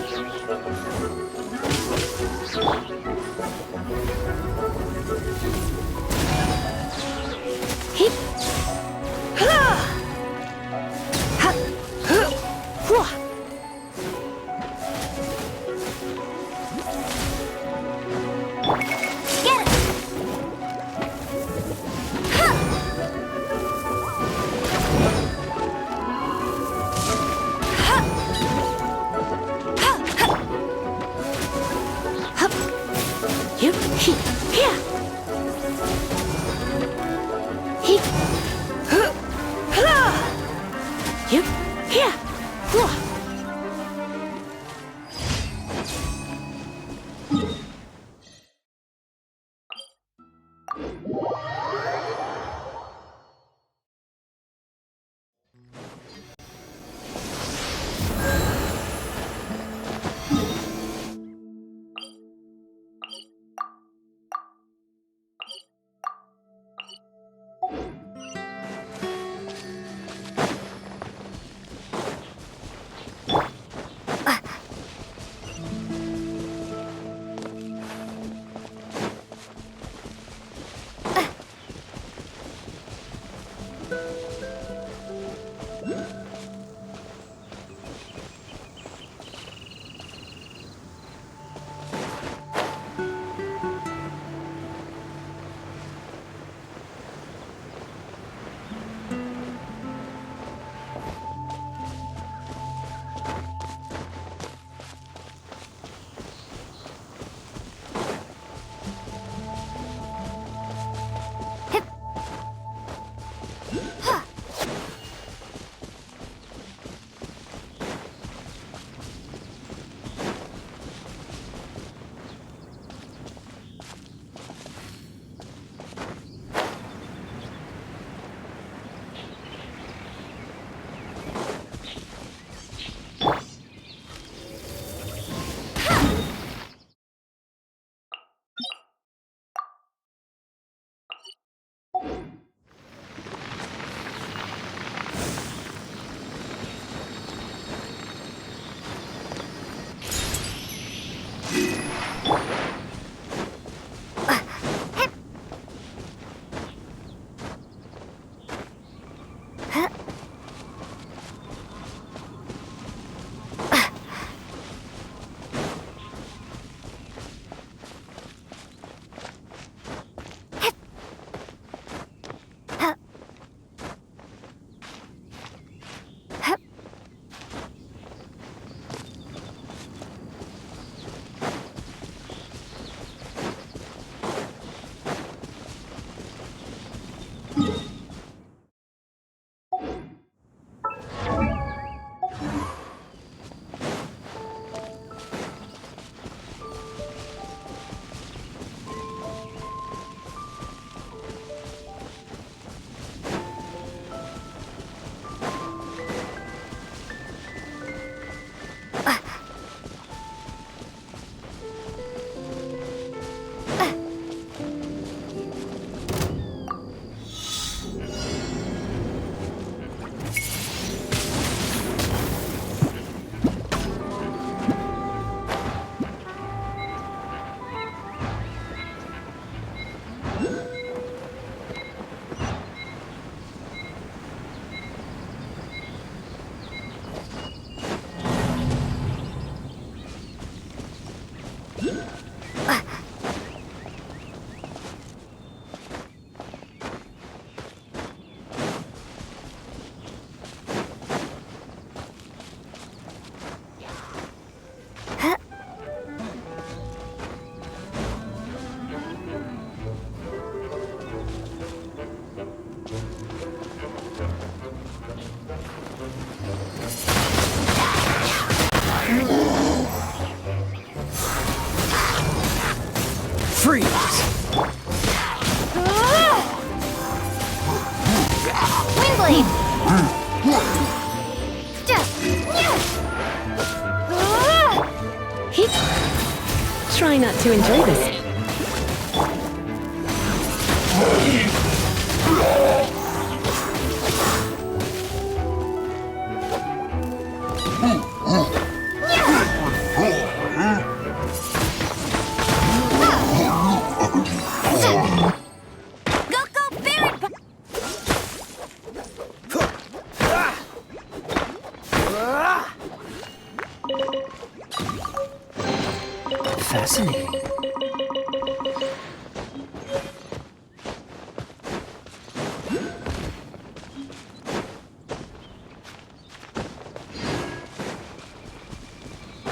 try not to enjoy this. Fascinating.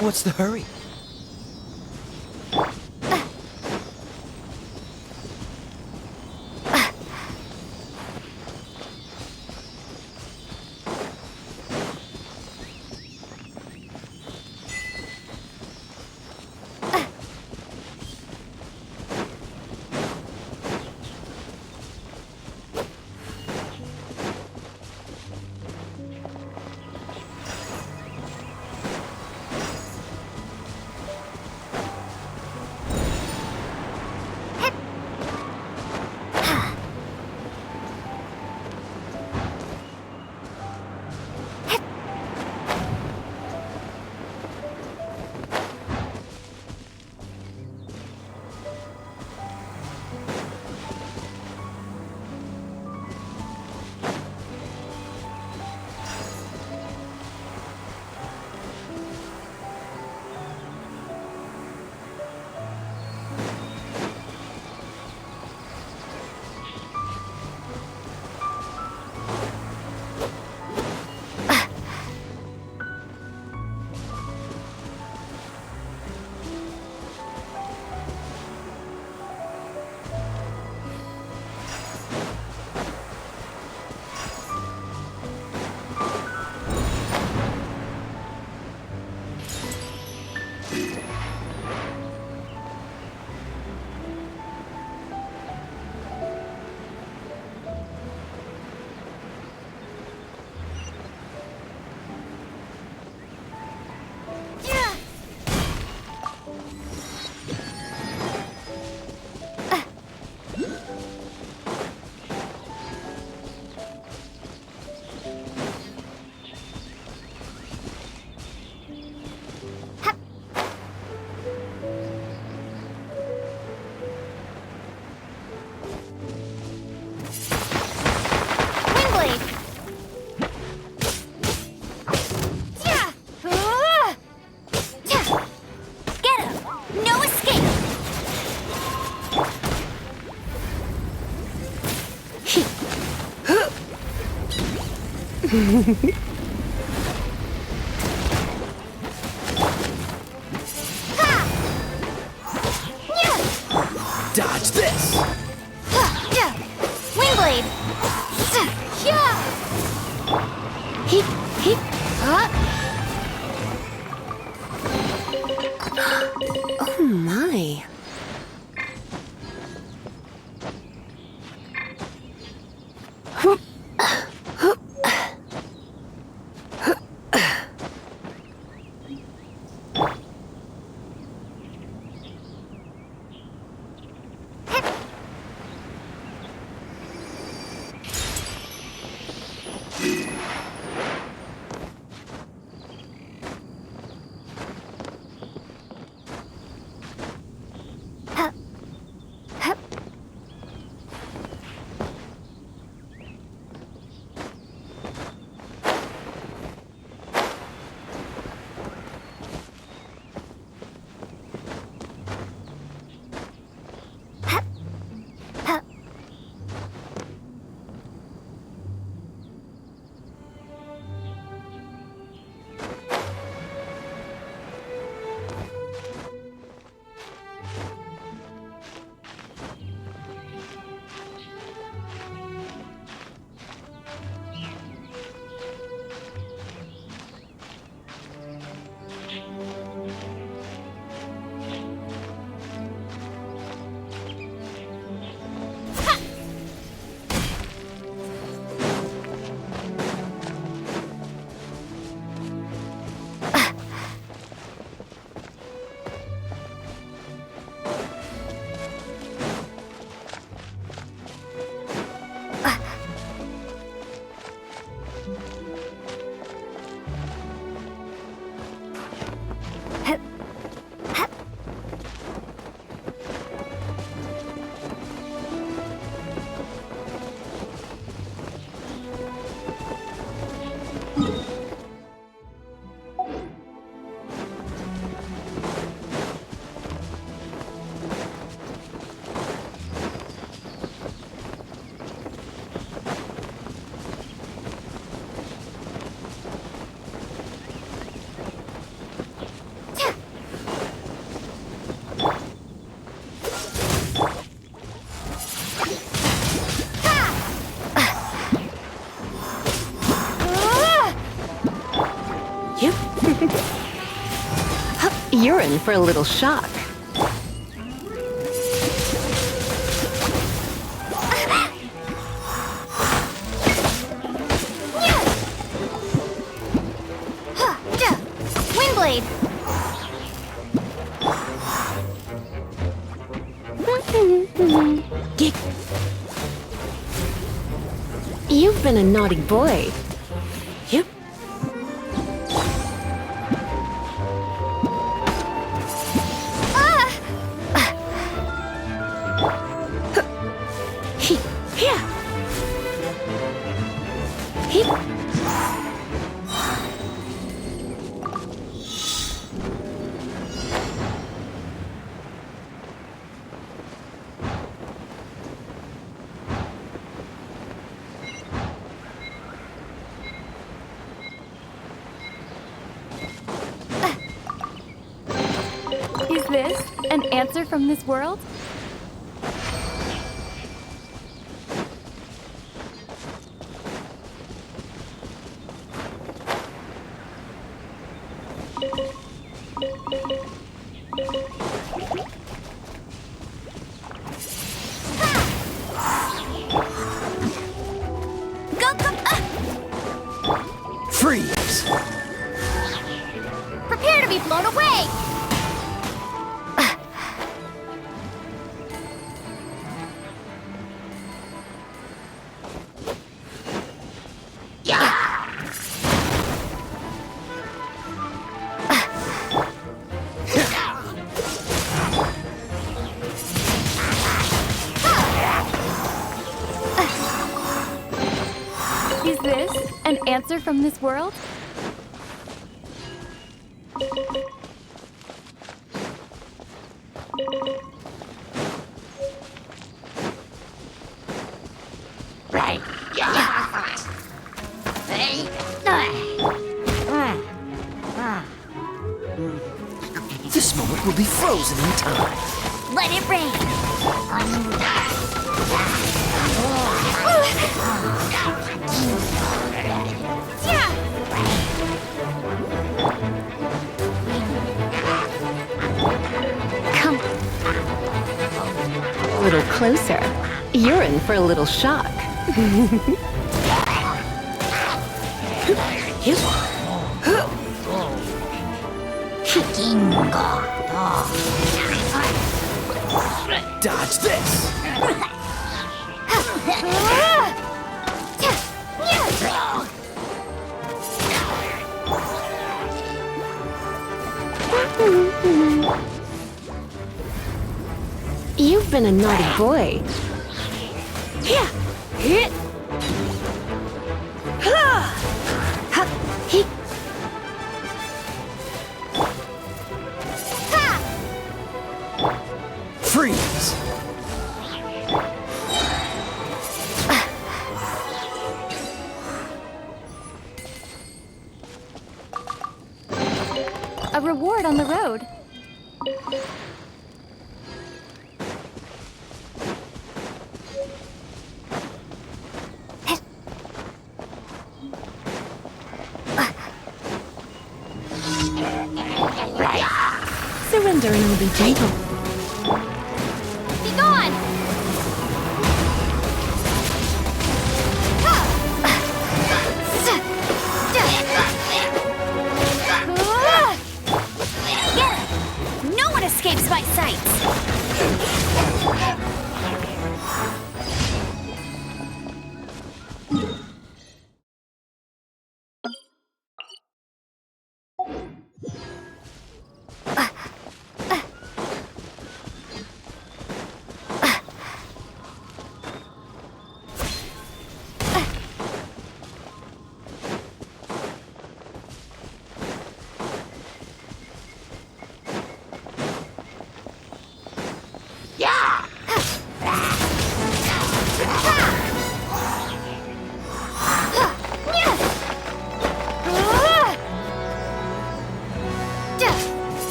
What's the hurry? Dodge this! Wingblade! Oh my. You're in for a little shock. Windblade! You've been a naughty boy. Yep. Is this an answer from this world? Freeze! Prepare to be blown away! Is this an answer from this world? This moment will be frozen in time. Let it rain! Come a little closer. You're in for a little shock. Dodge this! You've been a naughty boy. Freeze! A reward on the road. Surrender and I'll be gentle. Be gone! No one escapes my sights!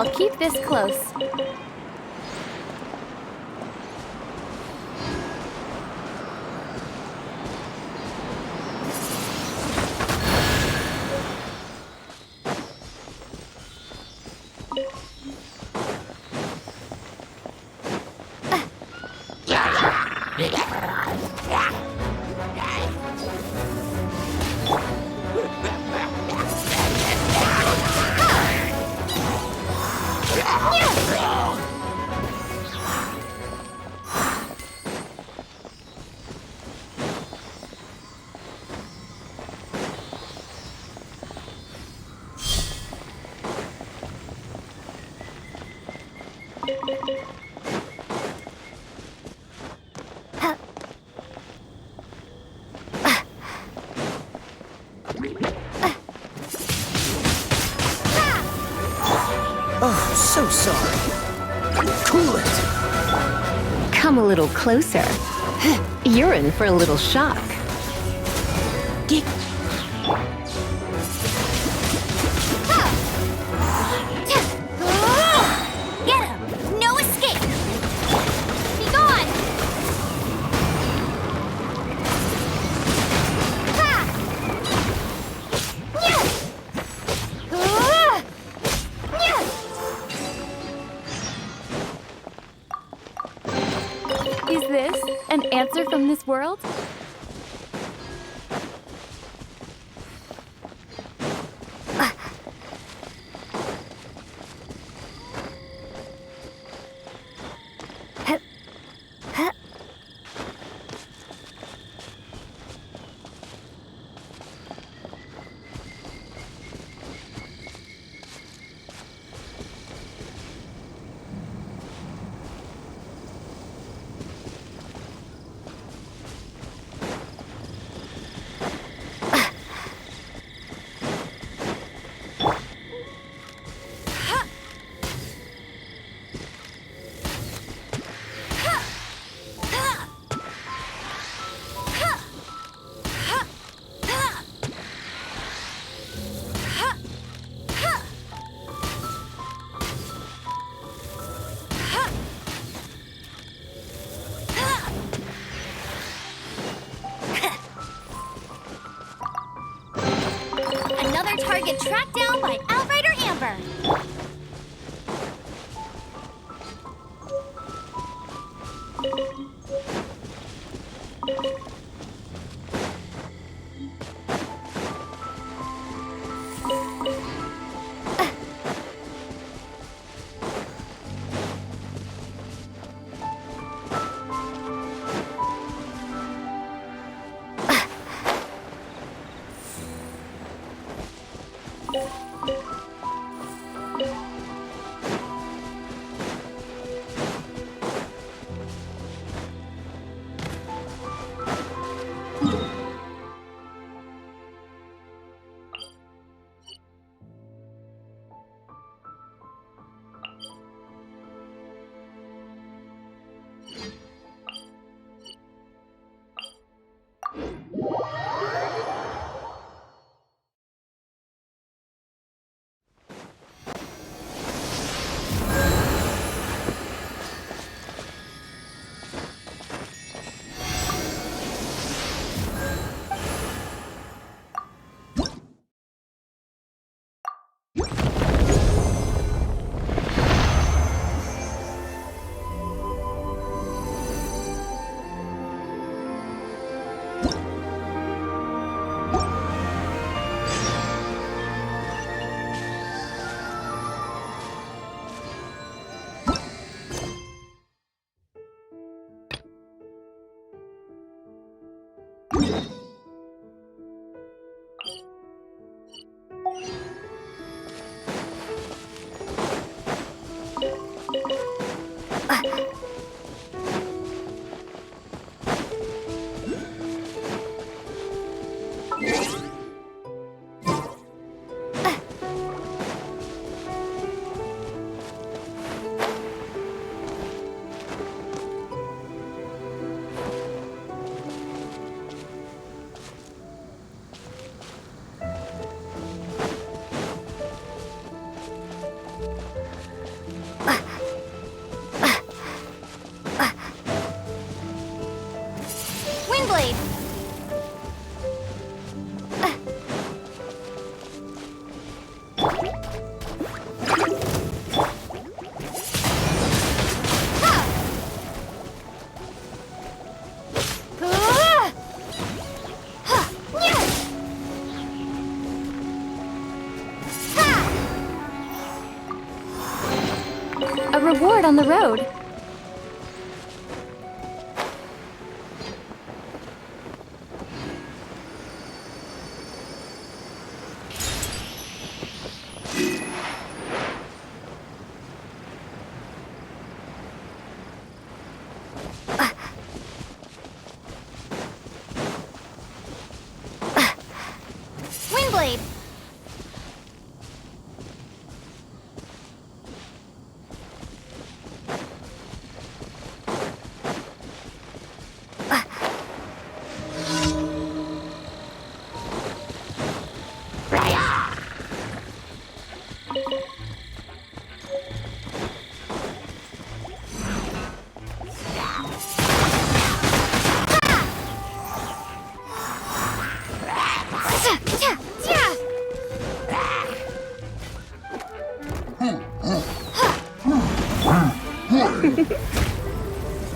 I'll keep this close. Oh, so sorry. Cool it. Come a little closer. You're in for a little shock. Get him! No escape! Be gone! Is this an answer from this world? Another target tracked down by Outrider Amber. down the road. Windblade!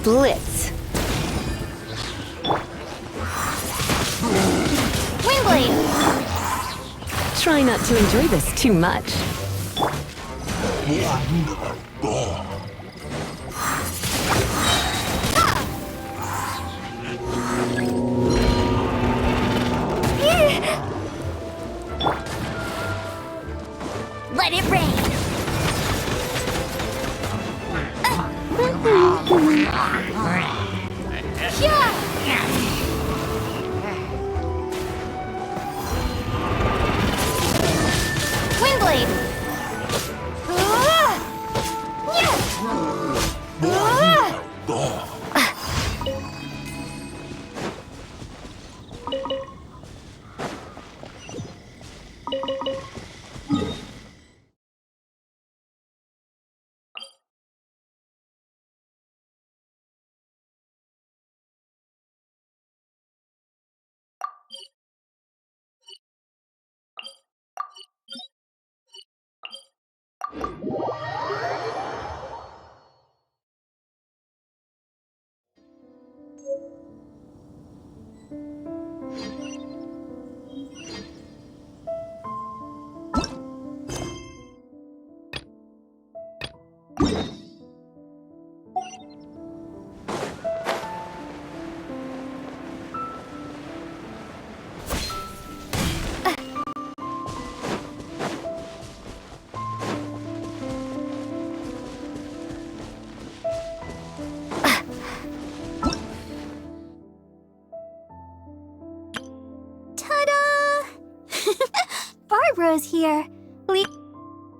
Blitz. Windblade! Try not to enjoy this too much. Let it rain! Windblade! Barbara's here.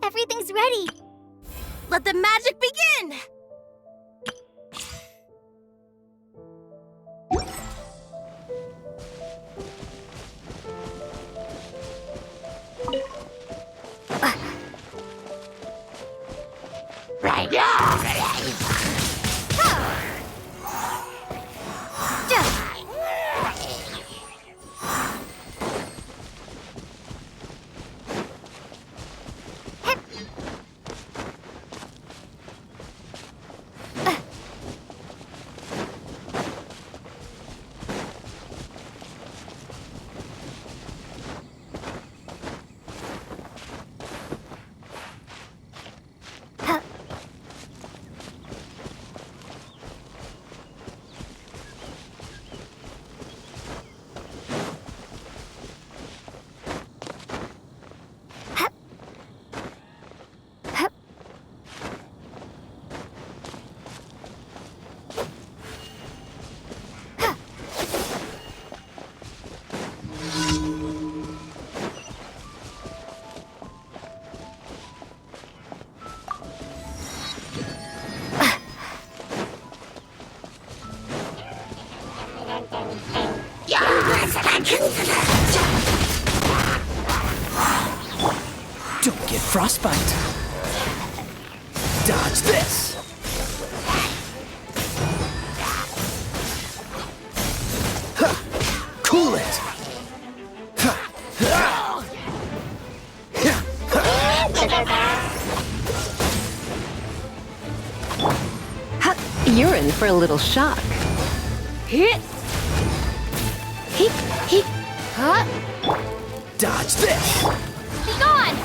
Everything's ready. Let the magic begin! Right. Don't get frostbite. Dodge this. Cool it. You're in for a little shock. Hit. Hit. Hit. Huh? Dodge this. Be gone!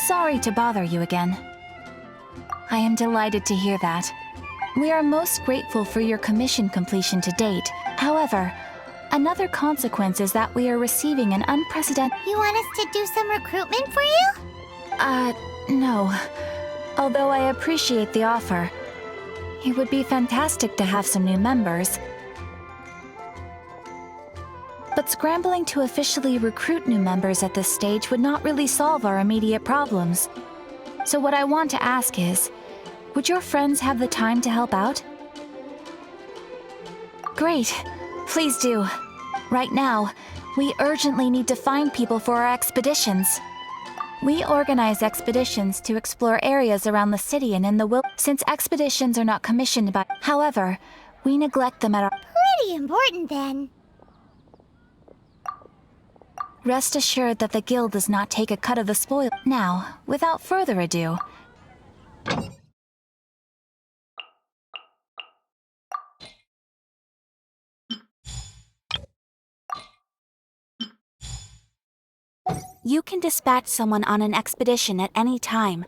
sorry to bother you again. I am delighted to hear that. We are most grateful for your commission completion to date. However, another consequence is that we are receiving an unprecedented— You want us to do some recruitment for you? No. Although I appreciate the offer. It would be fantastic to have some new members. But scrambling to officially recruit new members at this stage would not really solve our immediate problems. So what I want to ask is, would your friends have the time to help out? Great. Please do. Right now, we urgently need to find people for our expeditions. We organize expeditions to explore areas around the city and in the since expeditions are not commissioned by— However, we neglect them at our— Pretty important then. Rest assured that the guild does not take a cut of the spoil. Now, without further ado, you can dispatch someone on an expedition at any time,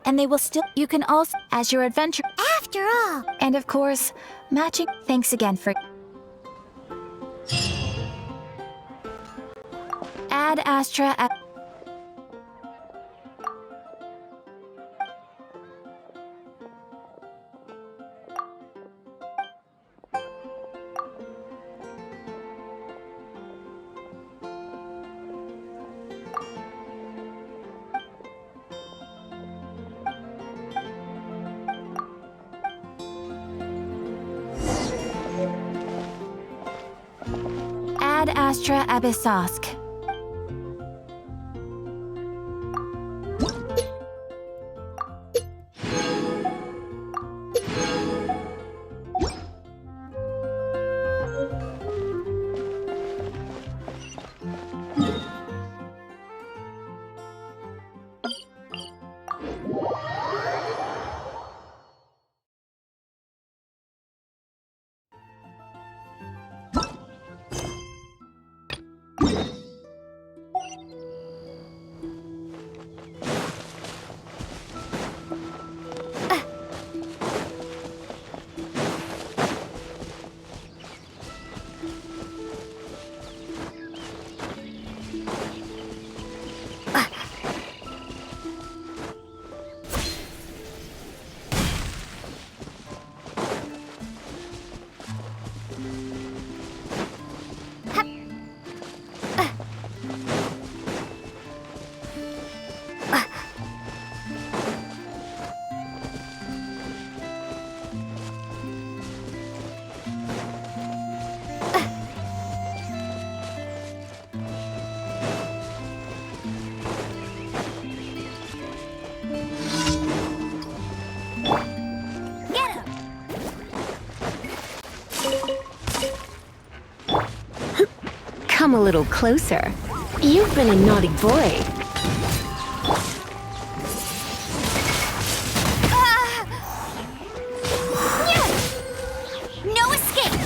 and they will still— You can also— As your adventure— After all. And of course, matching— Thanks again for— Ad Astra at— Ad Astra Abyssosk. Come a little closer. You've been a naughty boy. No escape!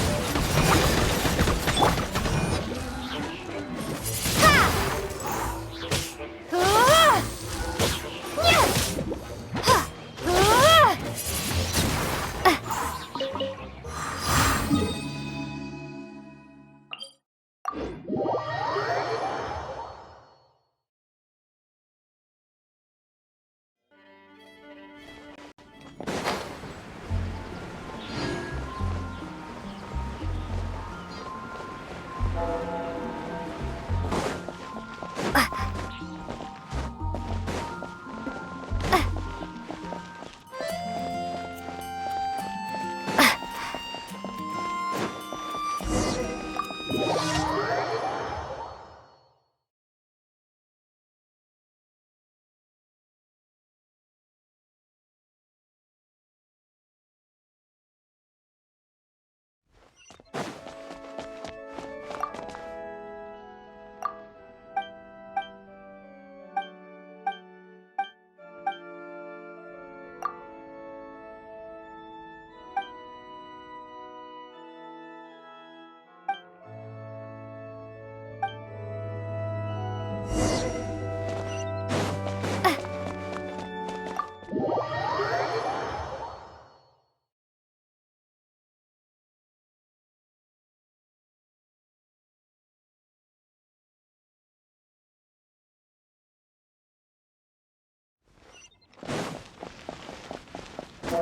Is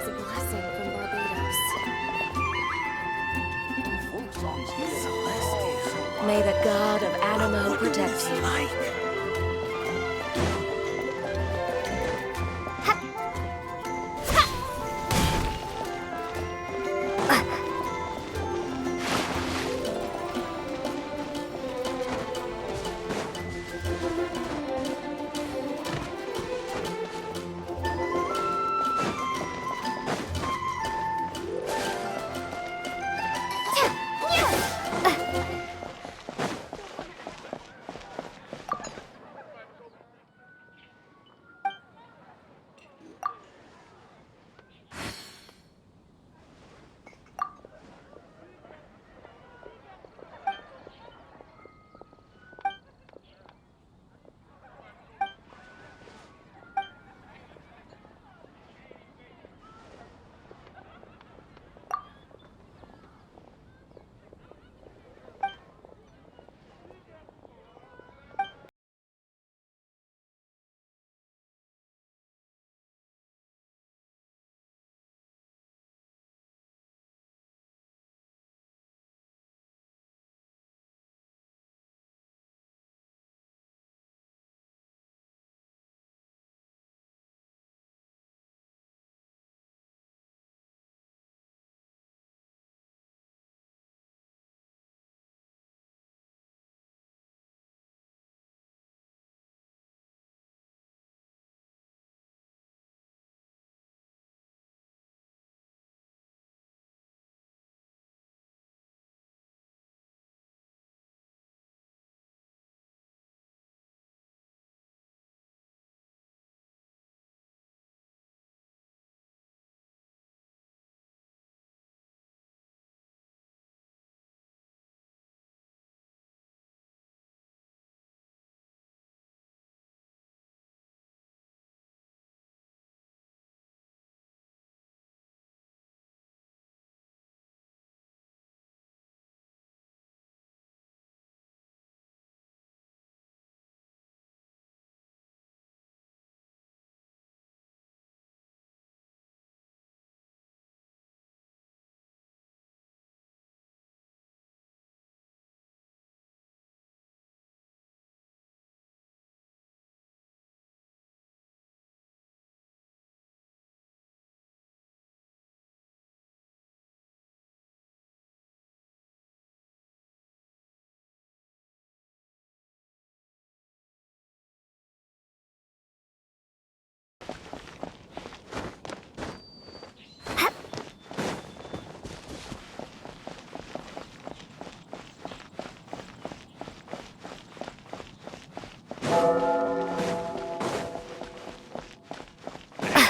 a blessing from Barbados. May the god of Animo protect you.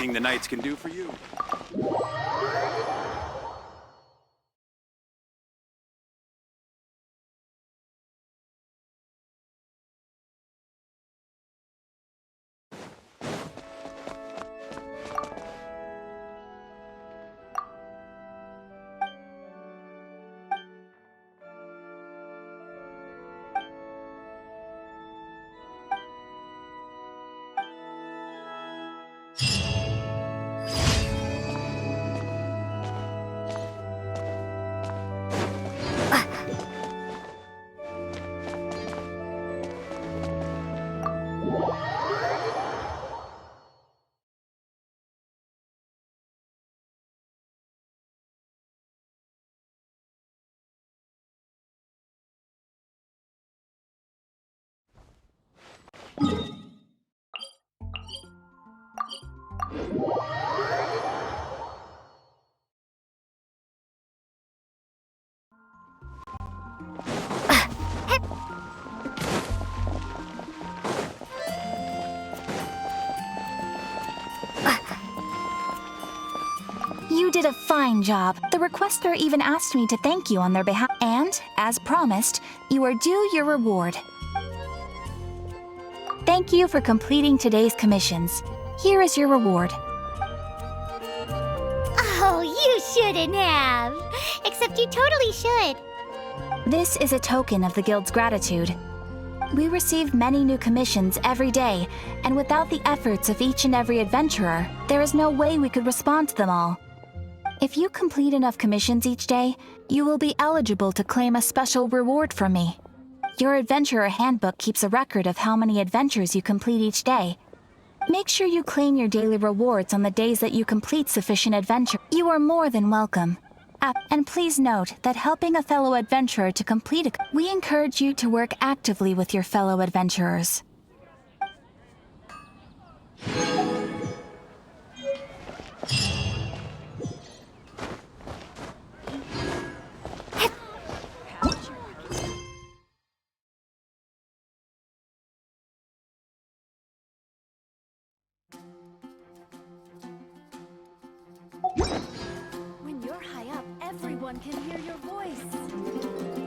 Anything the knights can do for you. You did a fine job. The requester even asked me to thank you on their behalf. And, as promised, you are due your reward. Thank Thank you for completing today's commissions. Here is your reward. Oh, you shouldn't have. Except you totally should. This is a token of the Guild's gratitude. We receive many new commissions every day, and without the efforts of each and every adventurer, there is no way we could respond to them all. If you complete enough commissions each day, you will be eligible to claim a special reward from me. Your Adventurer Handbook keeps a record of how many adventures you complete each day. Make sure you claim your daily rewards on the days that you complete sufficient adventure. You are more than welcome. And please note that helping a fellow adventurer to complete a... We encourage you to work actively with your fellow adventurers. When you're high up, everyone can hear your voice.